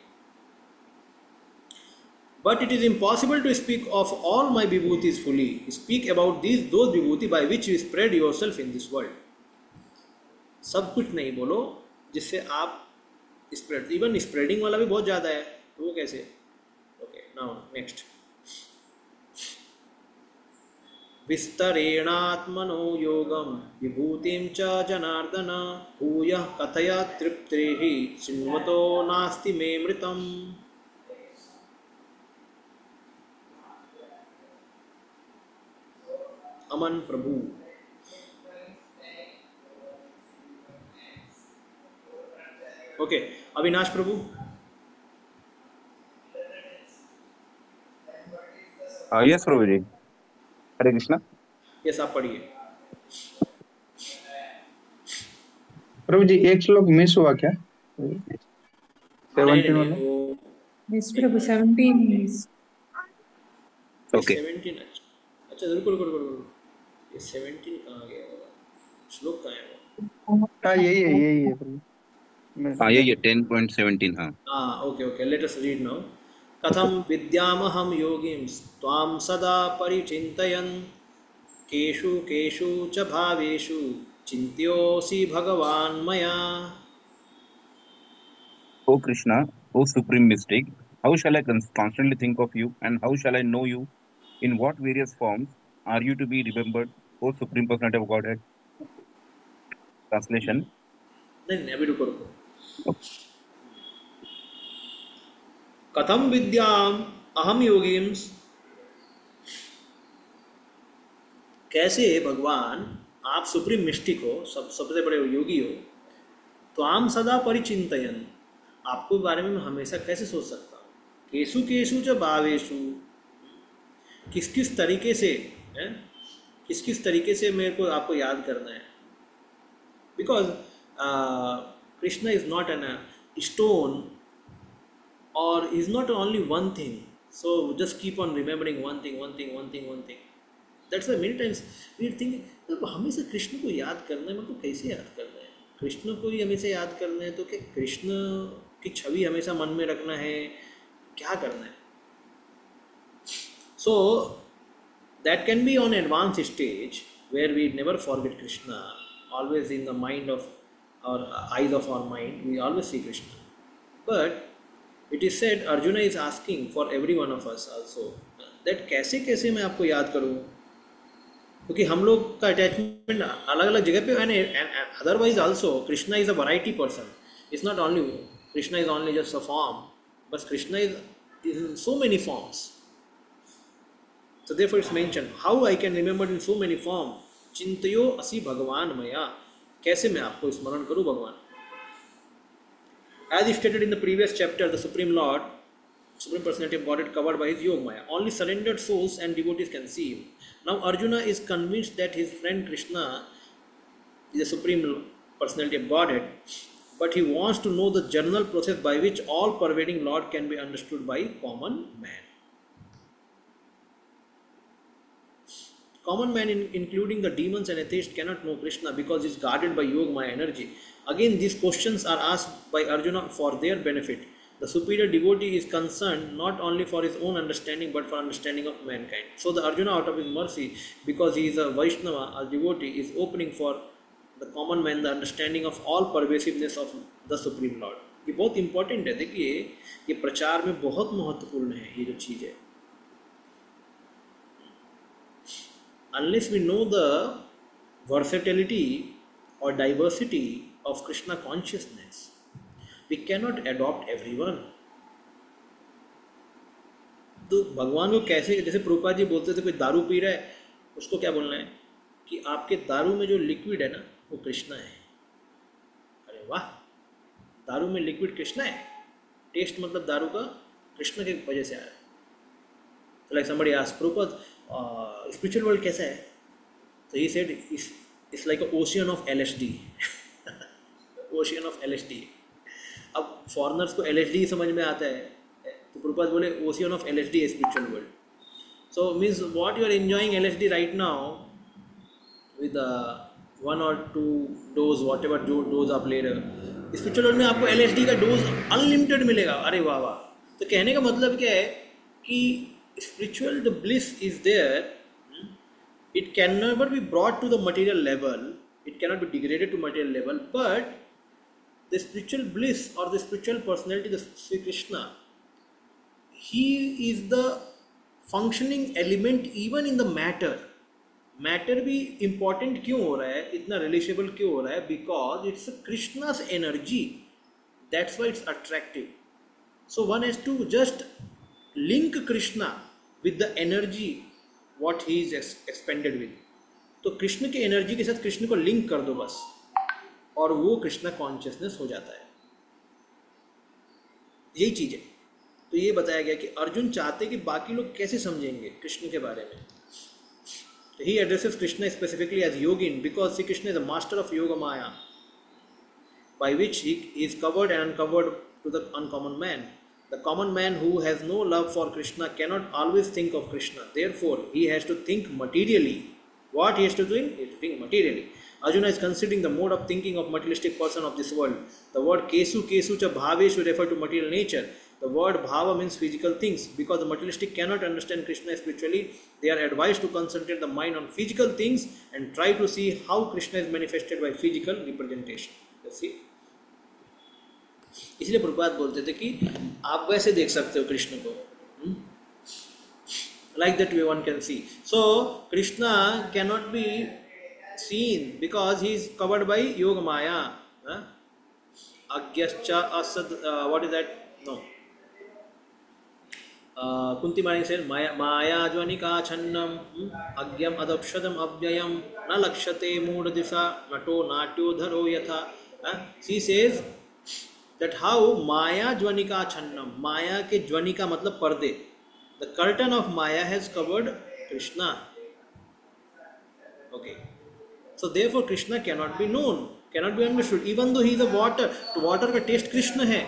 But it is impossible to speak of all my vibhutis fully. Speak about these those vibhuti by which you spread yourself in this world. सब कुछ नहीं बोलो जिससे आप स्प्रेड, इवन स्प्रेडिंग वाला भी बहुत ज़्यादा है, तो वो कैसे? Okay, now next. विस्तरेणात्मनो योगम विभूतिं च जनार्दन भूयः कथय तृप्तिः शृण्वतो नास्ति मे मृतम्. अमन प्रभु. ओके, अविनाश प्रभु. यस प्रभु जी. हरे कृष्णा. यस, आप पढ़िए. प्रभु जी एक श्लोक मिस हुआ क्या? 17 वाला. Yes, Prabhu, 17 is. ओके. 17. अच्छा, रुको. ये 17 कहाँ गया होगा? श्लोक कहाँ है वो? हाँ यही है प्रभु. हाँ ये 10.17. हाँ, okay. Let us read now. कथम विद्यामहं योगिं त्वां सदा परिचिन्तयन् केषु केषु च भावेषु चिन्त्योऽसि भगवान् मया. O Krishna, O Supreme Mystic, how shall I constantly think of you, and how shall I know you? In what various forms are you to be remembered, O Supreme Personality of Godhead? Translation. नहीं, अभी रुको. कथम विद्याम अहम योगिं, कैसे भगवान आप supreme mistake हो, सबसे बड़े योगी हो. तो आम सदा परिचिंतयन, आपको बारे में हमेशा कैसे सोच सकता हूँ. केशु केशु च भावेशु, किस किस तरीके से, किस किस तरीके से मेरे को आपको याद करना है, because Krishna is not an stone और is not only one thing, so just keep on remembering one thing one thing one thing one thing. That's why many times we think तो हमेशा कृष्ण को याद करना है, मतलब कैसे याद करना है, कृष्ण को ही हमेशा याद करना है, तो क्या कृष्ण की छवि हमेशा मन में रखना है, क्या करना है. सो that can be on advanced stage where we never forget Krishna, always in the mind of our eyes of our mind we always see Krishna. But it is said Arjuna is asking for every one of us also that कैसे कैसे मैं आपको याद करूं, क्योंकि हम लोग का अटैचमेंट अलग अलग जगह पे है. And otherwise also Krishna is a variety person, it's not only Krishna is only just a form, but Krishna is in so many forms. So therefore it's mentioned, how I can remember in so many form, चिंतयो असि भगवान मया, कैसे मैं आपको स्मरण करूं भगवान. As stated in the previous chapter, the Supreme Lord, Supreme Personality of Godhead covered by his Yoga Maya, only surrendered souls and devotees can see him. Now Arjuna is convinced that his friend Krishna is the Supreme Personality of Godhead, but he wants to know the general process by which all pervading Lord can be understood by common man. Common man, including the demons and atheists, cannot know Krishna because he is guarded by Yoga Maya energy. Again, these questions are asked by Arjuna for their benefit. The superior devotee is concerned not only for his own understanding but for understanding of mankind. So the Arjuna, out of his mercy, because he is a Vaishnava, a devotee, is opening for the common man the understanding of all pervasiveness of the Supreme Lord. ये बहुत important है. देखिए ये प्रचार में बहुत महत्वपूर्ण है ये जो चीज़ है. Unless we know the versatility or diversity of Krishna consciousness, we cannot adopt everyone. तो भगवान को कैसे, जैसे प्रभुपाद जी बोलते थे कोई दारू पी रहा है उसको क्या बोलना है कि आपके दारू में जो लिक्विड है ना वो कृष्णा है. अरे वाह, दारू में लिक्विड कृष्णा है, टेस्ट मतलब दारू का कृष्ण के वजह से आ रहा है. तो like somebody asked Prabhupada, spiritual world कैसा है, तो he said it's like a ocean of LSD. ocean of LSD. अब फॉरनर्स को LSD समझ में आता है, तो प्रभुपाद बोले ocean of LSD है spiritual world. So means what you are enjoying LSD right now with one or two dose, whatever dose आप ले रहे हो, spiritual world में आपको LSD का डोज अनलिमिटेड मिलेगा. अरे वाह वाह. तो कहने का मतलब क्या है कि spiritual the bliss is there, it can never be brought to the material level, it cannot be degraded to material level, but the spiritual bliss or the spiritual personality, the Sri Krishna, he is the functioning element even in the matter. Matter भी important क्यों हो रहा है, इतना relatable क्यों हो रहा है, because it's Krishna's energy, that's why it's attractive. So one has to just link Krishna with the energy what he is expanded with. तो कृष्ण के एनर्जी के साथ कृष्ण को लिंक कर दो बस, और वो कृष्णा कॉन्शियसनेस हो जाता है. यही चीज़ है. तो ये बताया गया कि अर्जुन चाहते कि बाकी लोग कैसे समझेंगे कृष्ण के बारे में. तो he addresses Krishna specifically as yogin because Shri Krishna is the master of yoga maya by which he is covered and uncovered to the uncommon man. The common man who has no love for Krishna cannot always think of Krishna. Therefore, he has to think materially. What he has to do? He has to think materially. Arjuna is considering the mode of thinking of materialistic person of this world. The word kesu cha bhaveshu refer to material nature. The word bhava means physical things. Because the materialistic cannot understand Krishna spiritually, they are advised to concentrate the mind on physical things and try to see how Krishna is manifested by physical representation. You see? इसलिए प्रभुपाद बोलते थे कि आप वैसे देख सकते हो कृष्ण को, like that way one can see. So Krishna can not be seen because he is covered by yoga maya. अज्ञश्च असद, what is that? No, Kunti मानी से माया ज्वनिका छन्नम अज्ञम अदक्षदम अव्ययम न लक्ष्यते मूढ़ दिशा नटो नाट्यो धरो यथा. She says that how Maya Jwanika Channam, Maya के ज्वनिका मतलब पर्दे, the curtain of Maya has covered Krishna. Okay. So therefore Krishna cannot be known, cannot be understood, even though he is a water. तो water का taste Krishna है,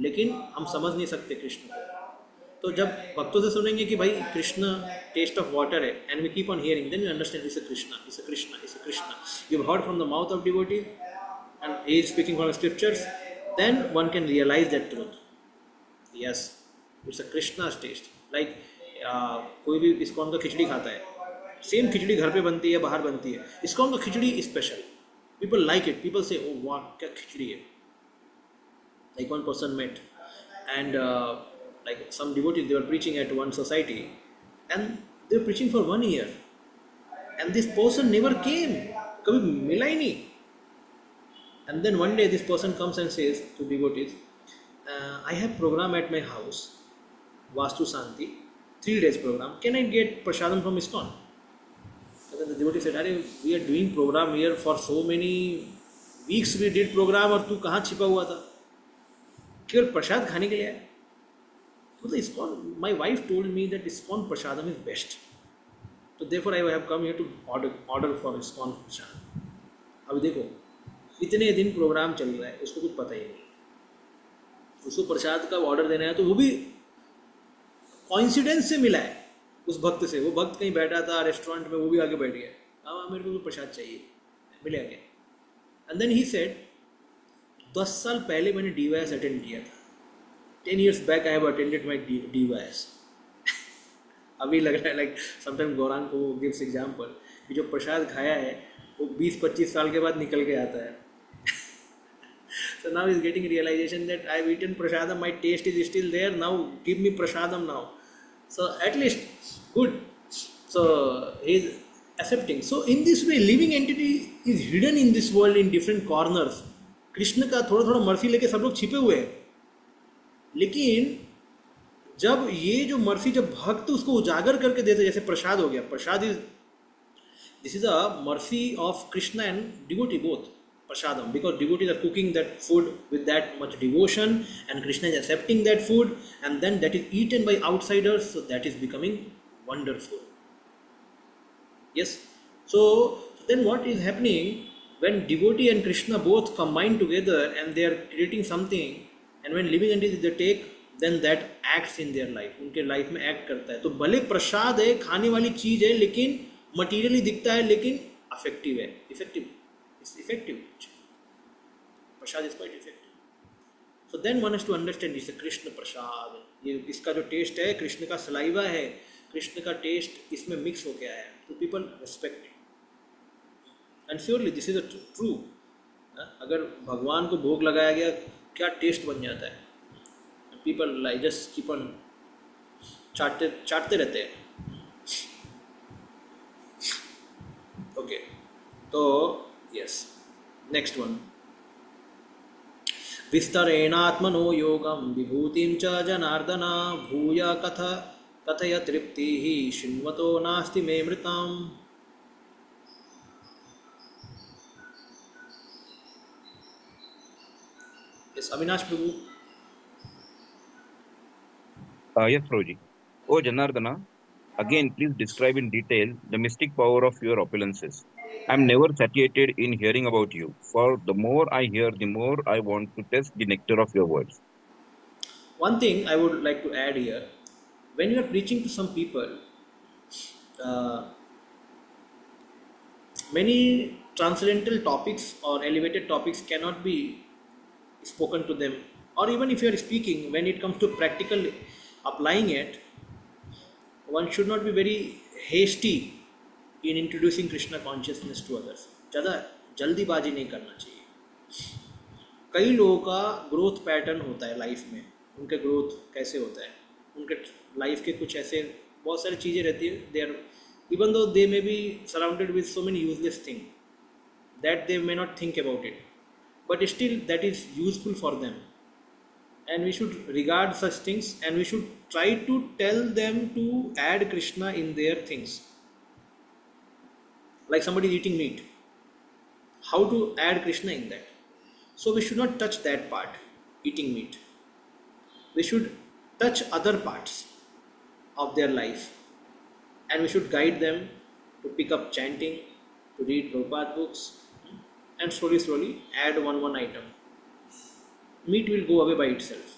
लेकिन हम समझ नहीं सकते कृष्ण को. तो जब भक्तों से सुनेंगे कि भाई कृष्ण टेस्ट ऑफ वाटर है, and we keep on hearing, then we understand it's a Krishna, it's a Krishna, it's a Krishna. You have heard from the mouth of devotee and he is speaking from scriptures, then one can realise that truth. Yes, it's a Krishna's taste. Like कोई भी ISKCON का खिचड़ी खाता है, same खिचड़ी घर पे बनती है बाहर बनती है, इस्कॉन का khichdi special. People like it, people say oh वाह क्या खिचड़ी है. Like one person met, and like some devotees, they were preaching at one society, and they were preaching for 1 year, and this person never came, कभी मिला ही नहीं. And then one day this person comes and says to devotees, I have program at my house, Vastu Santi, 3 days program, can I get prasadam from ISKCON? And then the devotee said, अरे we are doing program here for so many weeks, we did program, और तू कहाँ छिपा हुआ था, केवल प्रसाद खाने के लिए आए. तो ISKCON, my wife told me that ISKCON prasadam is best, so therefore I have come here to order for ISKCON prasadam. अब देखो इतने दिन प्रोग्राम चल रहा है, उसको कुछ पता ही नहीं, उसको प्रसाद का ऑर्डर देना है, तो वो भी कॉइंसिडेंस से मिला है उस भक्त से. वो भक्त कहीं बैठा था रेस्टोरेंट में, वो भी आगे बैठ गया, हाँ मेरे को तो प्रसाद चाहिए, मिल गया. एंड देन ही सेड, 10 साल पहले मैंने DYS अटेंड किया था, 10 years back I have attended my DYS. अभी लग रहा है लाइक समटाइम गौरांग को गिव्स एग्जाम्पल कि जो प्रसाद खाया है वो 20-25 साल के बाद निकल के आता है. So now he's getting realization that I've eaten prasadam, my taste is still there, now give me prasadam now. So at least good. So he's accepting. So in this way living entity is hidden in this world in different corners. Krishna का थोड़ा थोड़ा mercy लेके सब लोग छिपे हुए हैं, लेकिन जब ये जो मर्सी, जब भक्त उसको उजागर करके देते, जैसे प्रसाद हो गया, prasad is, this is a mercy of Krishna and devotee both, prasadam, because devotees are cooking that food with that much devotion, and Krishna is accepting that food, and then that is eaten by outsiders, so that is becoming wonderful. Yes, so then what is happening when devotee and Krishna both combine together and they are creating something, and when living entities they take, then that acts in their life, उनके life में act करता है. तो भले प्रसाद है, खाने वाली चीज़ है, लेकिन मटीरियली दिखता है, लेकिन अफेक्टिव है, effective, it's effective. Prasad is quite effective. So then one has to understand it's Krishna prasad. ये इसका जो टेस्ट है कृष्ण का सलाइवा है, कृष्ण का टेस्ट इसमें मिक्स हो गया है, तो people respect it. And surely this is a true. अगर भगवान को भोग लगाया गया, क्या टेस्ट बन जाता है. People like just keep on चाटते रहते हैं. ओके, तो यस, नेक्स्ट वन. विस्तरेणात्मनो योगम विभूतिं च जनार्दन भूय कथय तृप्तिः शृण्वतो नास्ति मे मृतम्. Yes, Avinash Prabhu. Yes, Prabhuji. Oh, Janardana, again, please describe in detail the mystic power of your opulences. I am never satiated in hearing about you, for the more I hear, the more I want to taste the nectar of your words. One thing I would like to add here, when you are preaching to some people, many transcendental topics or elevated topics cannot be spoken to them, or even if you are speaking, when it comes to practical applying it, one should not be very hasty in introducing Krishna consciousness to others. ज़्यादा जल्दीबाजी नहीं करना चाहिए. कई लोगों का growth pattern होता है लाइफ में, उनका ग्रोथ कैसे होता है, उनके लाइफ के कुछ ऐसे बहुत सारी चीज़ें रहती है, they are, even though they may be surrounded with so many useless thing that they may not think about it, but still that is useful for them, and we should regard such things, and we should try to tell them to add Krishna in their things. Like somebody is eating meat, how to add Krishna in that. So we should not touch that part, eating meat. We should touch other parts of their life, and we should guide them to pick up chanting, to read Prabhupada books, and slowly add one item. Meat will go away by itself.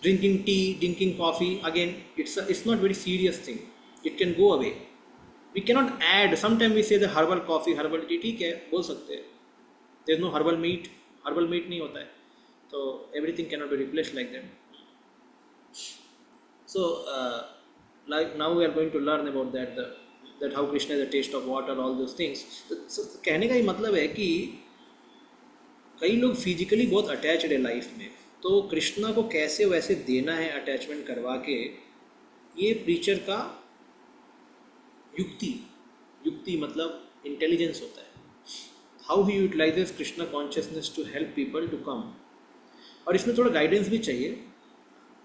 Drinking tea, drinking coffee, again, it's not very serious thing. It can go away. We cannot add. Sometimes we say the herbal coffee, herbal tea, ठीक है, बोल सकते हैं. There's no herbal meat नहीं होता है. So everything cannot be replaced like that. So like now we are going to learn about that how Krishna is a taste of water, all those things. So कहने का ही मतलब है कि कई लोग फिजिकली बहुत अटैच्ड है लाइफ में, तो कृष्णा को कैसे वैसे देना है अटैचमेंट करवा के, ये प्रीचर का युक्ति मतलब इंटेलिजेंस होता है. How he utilizes Krishna consciousness to help people to come. और इसमें थोड़ा गाइडेंस भी चाहिए.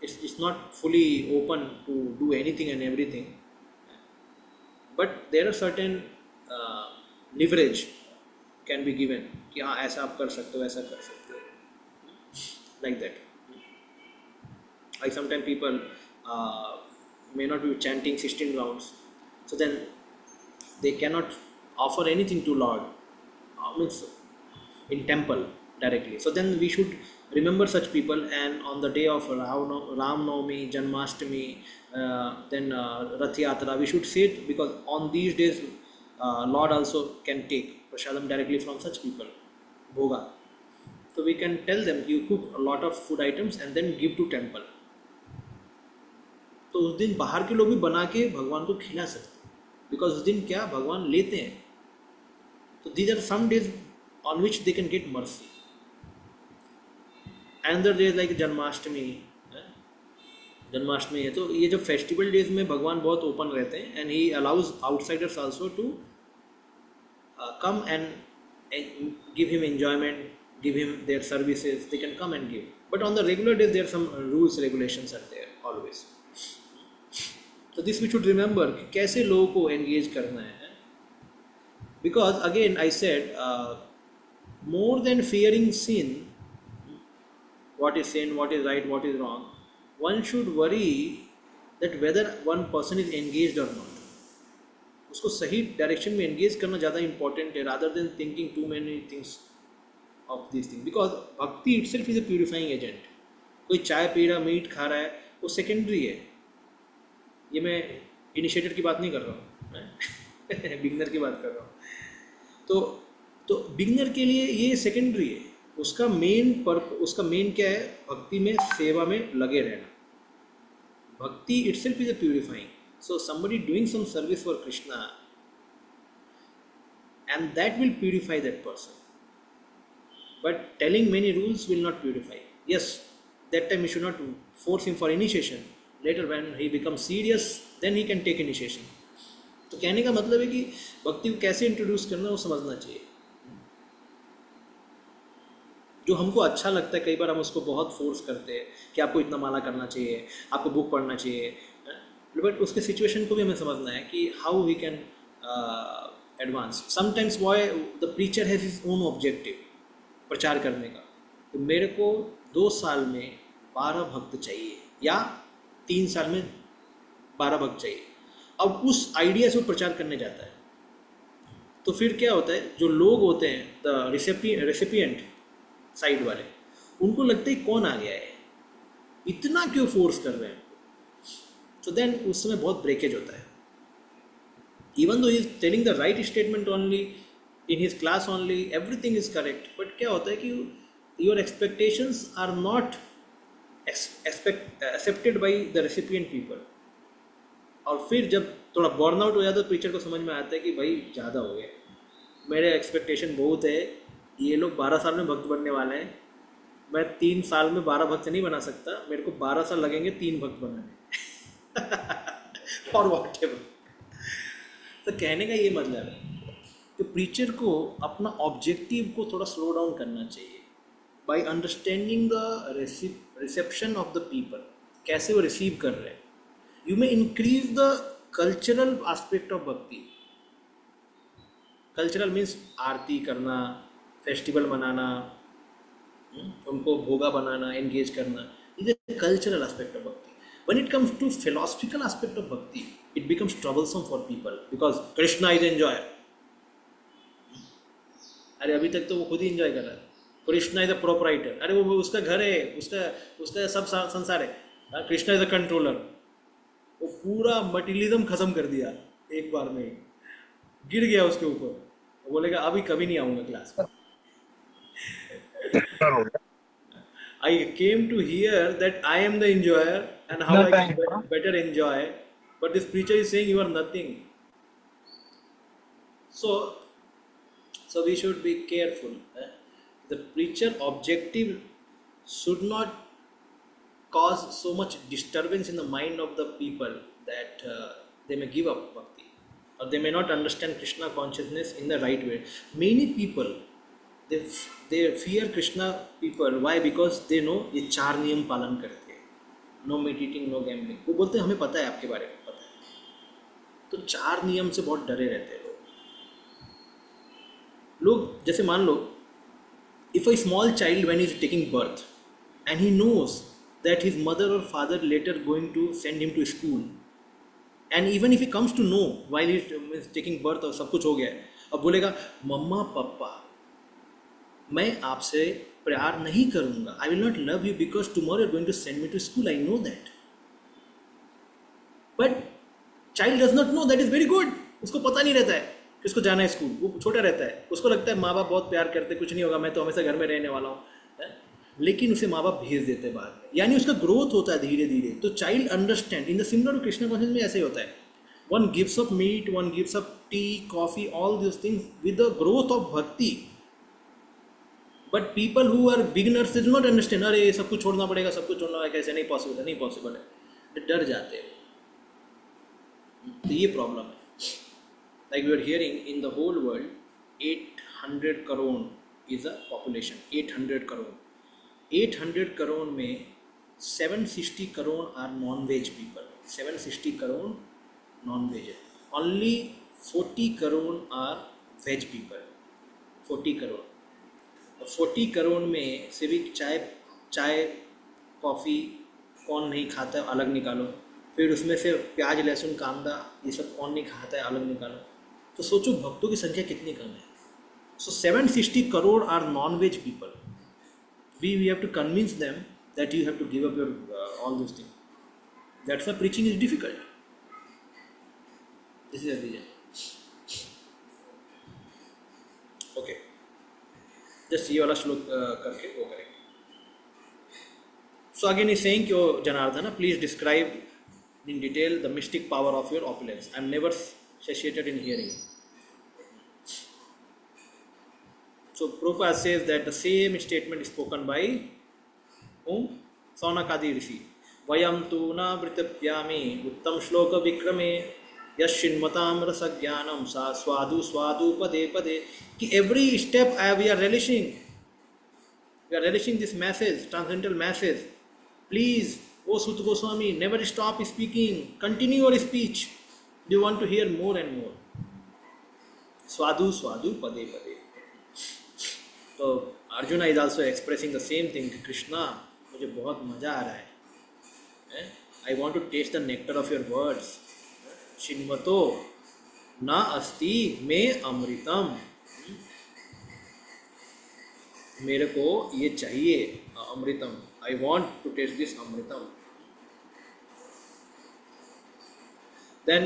It's not fully open to do anything and everything, but there are certain leverage can be given कि हाँ ऐसा आप कर सकते हो, ऐसा कर सकते हो, like that. Like sometimes people may not be chanting 16 rounds, so then they cannot offer anything to Lord, means in temple directly. So then we should remember such people, and on the day of Ram Navami, Janmashtami, then Rath Yatra, we should say it, because on these days Lord also can take prasadam directly from such people, bhoga. So we can tell them you cook a lot of food items and then give to temple. तो उस दिन बाहर के लोग भी बना के भगवान को खिला सकते हैं, बिकॉज उस दिन क्या भगवान लेते हैं. तो these are some days on which they can get mercy. Another day like Janmashtami है, तो ये जो फेस्टिवल डेज में भगवान बहुत ओपन रहते हैं, and he allows outsiders also to come and give him enjoyment, give him their services. They can come and give, but on the regular days there are some rules, regulations are there always. So this we should remember कि कैसे लोगों को engage करना है, because again I said more than fearing sin, what is sin, what is right, what is wrong, one should worry that whether one person is engaged or not. उसको सही direction में engage करना ज़्यादा important है, rather than thinking too many things of this thing. Because bhakti itself is a purifying agent. कोई चाय P रहा, meet खा रहा है, वो सेकेंडरी है. ये मैं इनिशिएटर की बात नहीं कर रहा हूँ, बिगनर की बात कर रहा हूँ. तो बिगनर के लिए ये सेकेंडरी है. उसका मेन क्या है, भक्ति में सेवा में लगे रहना. भक्ति itself is a purifying. So somebody doing some service for Krishna, and that will purify that person. But telling many rules will not purify. Yes, that time we should not force him for initiation. Later when he becomes serious, then he can take initiation. तो कहने का मतलब है कि भक्ति को कैसे introduce करना वो समझना चाहिए. जो हमको अच्छा लगता है, कई बार हम उसको बहुत फोर्स करते हैं कि आपको इतना माला करना चाहिए, आपको बुक पढ़ना चाहिए, बट उसके सिचुएशन को भी हमें समझना है कि how we can advance. Sometimes why the preacher has his own objective प्रचार करने का. तो मेरे को 2 साल में 12 भक्त चाहिए या 3 साल में 12 भक्त चाहिए. अब उस आइडिया से वो प्रचार करने जाता है. तो फिर क्या होता है, जो लोग होते हैं द रेसिपिएंट साइड वाले, उनको लगता है कौन आ गया है, इतना क्यों फोर्स कर रहे हैं. तो देन उस समय बहुत ब्रेकेज होता है. Even though he is telling the right statement only in his class only, everything is correct, but क्या होता है कि your expectations are not accepted by the recipient people. और फिर जब थोड़ा बर्न आउट हो जाता है तो टीचर को समझ में आता है कि भाई ज़्यादा हो गया, मेरे एक्सपेक्टेशन बहुत है, ये लोग 12 साल में भक्त बनने वाले हैं, मैं 3 साल में 12 भक्त नहीं बना सकता, मेरे को 12 साल लगेंगे 3 भक्त बनाने और व्हाटएवर. तो कहने का ये मतलब है कि प्रीचर को अपना ऑब्जेक्टिव को थोड़ा स्लो डाउन करना चाहिए by understanding the reception of the people, कैसे वो रिसीव कर रहे हैं. You may increase the cultural aspect of भक्ति. कल्चरल मीन्स आरती करना, फेस्टिवल मनाना, उनको भोगा बनाना, एंगेज करना, is a cultural aspect of भक्ति. When it comes to philosophical aspect of bhakti, it becomes troublesome for people because Krishna is enjoyer. अरे अभी तक तो वो खुद ही इंजॉय कर रहा है। कृष्णा इज अ प्रोपराइटर, अरे वो उसका घर है, उसका सब संसार है। Krishna is a controller. वो पूरा मटीरियलिज्म खत्म कर दिया एक बार में ही, गिर गया उसके ऊपर। वो बोलेगा अभी कभी नहीं आऊँगा क्लास में। I came to hear that I am the enjoyer and how I can better enjoy, but this preacher is saying you are nothing. So, so we should be careful. The preacher objective should not cause so much disturbance in the mind of the people that they may give up bhakti, or they may not understand Krishna consciousness in the right way. Many people they fear Krishna people. Why? Because they know ये चार नियम पालन करते हैं, no meet no gambling. वो बोलते हैं हमें पता है, आपके बारे में पता है। तो चार नियम से बहुत डरे रहते हैं लोग। जैसे मान लो, if a small child when he is taking birth and he knows that his mother or father later going to send him to school, and even if he comes to know while he is taking birth और सब कुछ हो गया है, अब बोलेगा मम्मा पापा मैं आपसे प्यार नहीं करूँगा, I will not love you because tomorrow you are going to send me to school, I know that. But child does not know, that is very good. उसको पता नहीं रहता है कि उसको जाना है स्कूल, वो छोटा रहता है, उसको लगता है माँ बाप बहुत प्यार करते, कुछ नहीं होगा, मैं तो हमेशा घर में रहने वाला हूँ। लेकिन उसे माँ बाप भेज देते बाद में, यानी उसका ग्रोथ होता है धीरे धीरे। तो child understand in the similar to Krishna conscious में ऐसे ही होता है। One gives up meat, one gives up tea, coffee, all this things with the growth of bhakti. But people who are beginners they do not understand, अरे सब कुछ छोड़ना पड़ेगा, सब कुछ छोड़ना है, कैसे नहीं पॉसिबल है, नहीं पॉसिबल है, डर जाते हैं। तो ये प्रॉब्लम है। Like we are hearing in the whole world 800 crore is a population, 800 crore. 800 crore में 760 crore are non veg people, 760 crore non veg है। Only 40 crore are veg people, 40 crore. 40 crore में से भी चाय कॉफ़ी कौन नहीं खाता है, अलग निकालो। फिर उसमें से प्याज लहसुन कांदा ये सब कौन नहीं खाता है, अलग निकालो। तो सोचो भक्तों की संख्या कितनी कम है। So 760 crore are non veg people. we have to convince them that you have to give up your all those things. That's why preaching is difficult. This is the reason. Okay, just ये वाला श्लोक करके वो करेंगे। So again he's saying कि Janardhana, please describe in detail the mystic power of your opulence. I am never satiated in hearing. So Prabhupada says that the same statement is spoken by whom? Saunakadi Rishi. Vayam tu na vritapyami uttam shloka vikrame yashinmatam rasagyanam sa swadu swadu pade pade. Ki every step we are relishing. We are relishing this message, transcendental message. Please, O Sut Goswami, never stop speaking. Continue your speech. We want to hear more and more. Swadu swadu pade pade. तो Arjuna is also expressing the same thing कि कृष्णा मुझे बहुत मज़ा आ रहा है, I want to taste the nectar of your words. शिन्वतो न अस्ति मे अमृतम, मेरे को ये चाहिए अमृतम, I want to taste this अमृतम। Then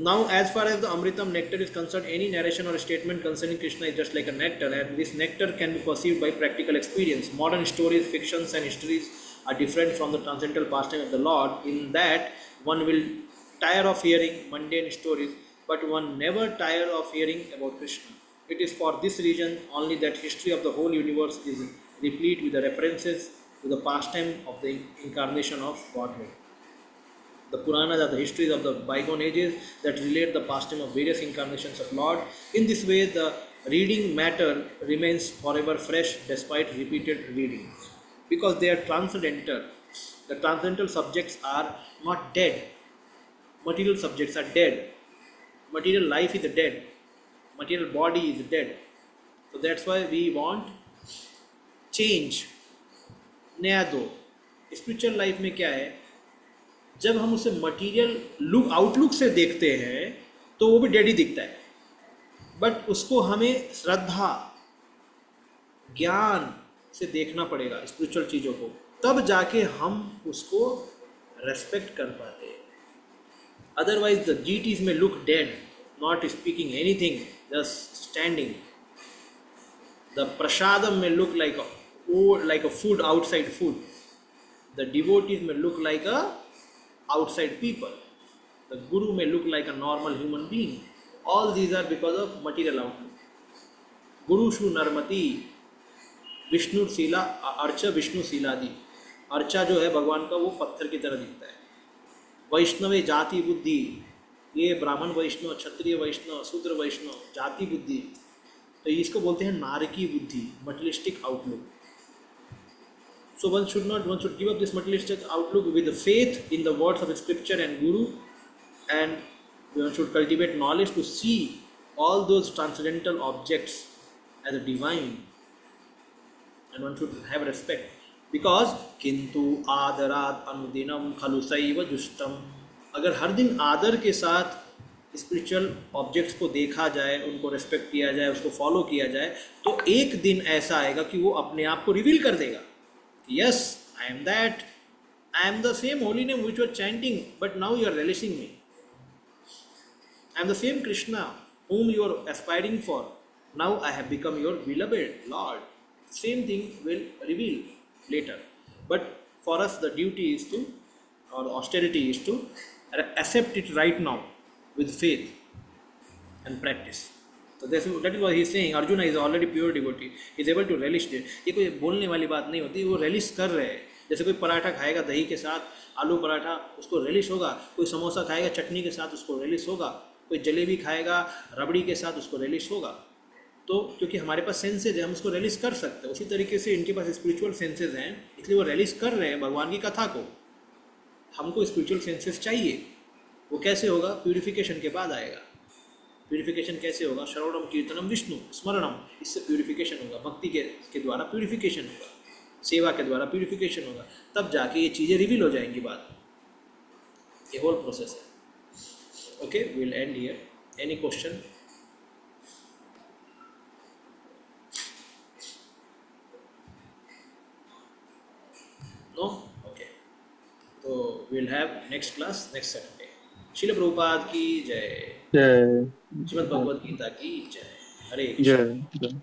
Now, as far as the Amritam nectar is concerned, any narration or statement concerning Krishna is just like a nectar, and this nectar can be perceived by practical experience. Modern stories, fictions, and histories are different from the transcendental pastime of the Lord in that one will tire of hearing mundane stories, but one never tire of hearing about Krishna. It is for this reason only that history of the whole universe is replete with the references to the pastime of the incarnation of Godhead. The Puranas are the histories of the bygone ages that relate the pastime of various incarnations of Lord. In this way, the reading matter remains forever fresh despite repeated reading, because they are transcendental. The transcendental subjects are not dead. Material subjects are dead. Material life is dead. Material body is dead. So that's why we want change. नया दो। Spiritual life में क्या है, जब हम उसे material look outlook से देखते हैं तो वो भी डेड ही दिखता है, बट उसको हमें श्रद्धा ज्ञान से देखना पड़ेगा स्पिरिचुअल चीज़ों को, तब जाके हम उसको रेस्पेक्ट कर पाते हैं. Otherwise the deities may look dead, not speaking anything, just standing. The prasadam may look like a food, outside food. The devotees may look like a outside people. The guru may look like a normal human being. All these are because of material outlook. Guru Shu Narmati, Vishnu Shila, archa Vishnu शीलादि. अर्चा जो है भगवान का वो पत्थर की तरह दिखता है. वैष्णवे जाति बुद्धि, ये ब्राह्मण वैष्णव, क्षत्रिय वैष्णव, शूद्र वैष्णव, जाति बुद्धि, तो इसको बोलते हैं नारकी बुद्धि, materialistic outlook. So one should give up this materialistic outlook with the faith in the words of the scripture and guru, and one should cultivate knowledge to see all those transcendental objects as a divine, and one should have respect, because किंतु आदरात अनुदिनम खलु सैव जुष्टम. अगर हर दिन आदर के साथ spiritual objects को देखा जाए, उनको रेस्पेक्ट किया जाए, उसको फॉलो किया जाए, तो एक दिन ऐसा आएगा कि वो अपने आप को रिवील कर देगा. Yes, I am that. I am the same holy name which you are chanting, but now you are relishing me. I am the same Krishna whom you are aspiring for. Now I have become your beloved Lord. Same thing will reveal later. But for us, the duty is to, or austerity is to accept it right now with faith and practice. So that is why he is saying Arjuna is already pure devotee. He is able to relish it. ये कोई बोलने वाली बात नहीं होती, वो relish कर रहे हैं. जैसे कोई पराठा खाएगा दही के साथ, आलू पराठा, उसको relish होगा. कोई समोसा खाएगा चटनी के साथ, उसको relish होगा. कोई जलेबी खाएगा रबड़ी के साथ, उसको relish होगा. तो क्योंकि हमारे पास सेंसेज है, हम उसको relish कर सकते हैं. उसी तरीके से इनके पास स्पिरिचुअल सेंसेज हैं, इसलिए वो relish कर रहे हैं भगवान की कथा को. हमको स्पिरिचुअल सेंसेस चाहिए. वो कैसे होगा? प्यूरिफिकेशन के बाद आएगा. प्यूरिफिकेशन कैसे होगा? श्रवणम कीर्तनम विष्णु स्मरणम, इससे प्यूरिफिकेशन होगा. भक्ति के द्वारा प्यूरिफिकेशन होगा, सेवा के द्वारा प्यूरिफिकेशन होगा, तब जाके ये चीज़ें रिवील हो जाएंगी बाद. ये होल प्रोसेस है. Okay, we will end here. Any question? No? Okay, तो we will have next class next Saturday. Srila Prabhupada की जय. जय श्रीमद् भगवद गीता की जय. हरे कृष्ण. जय.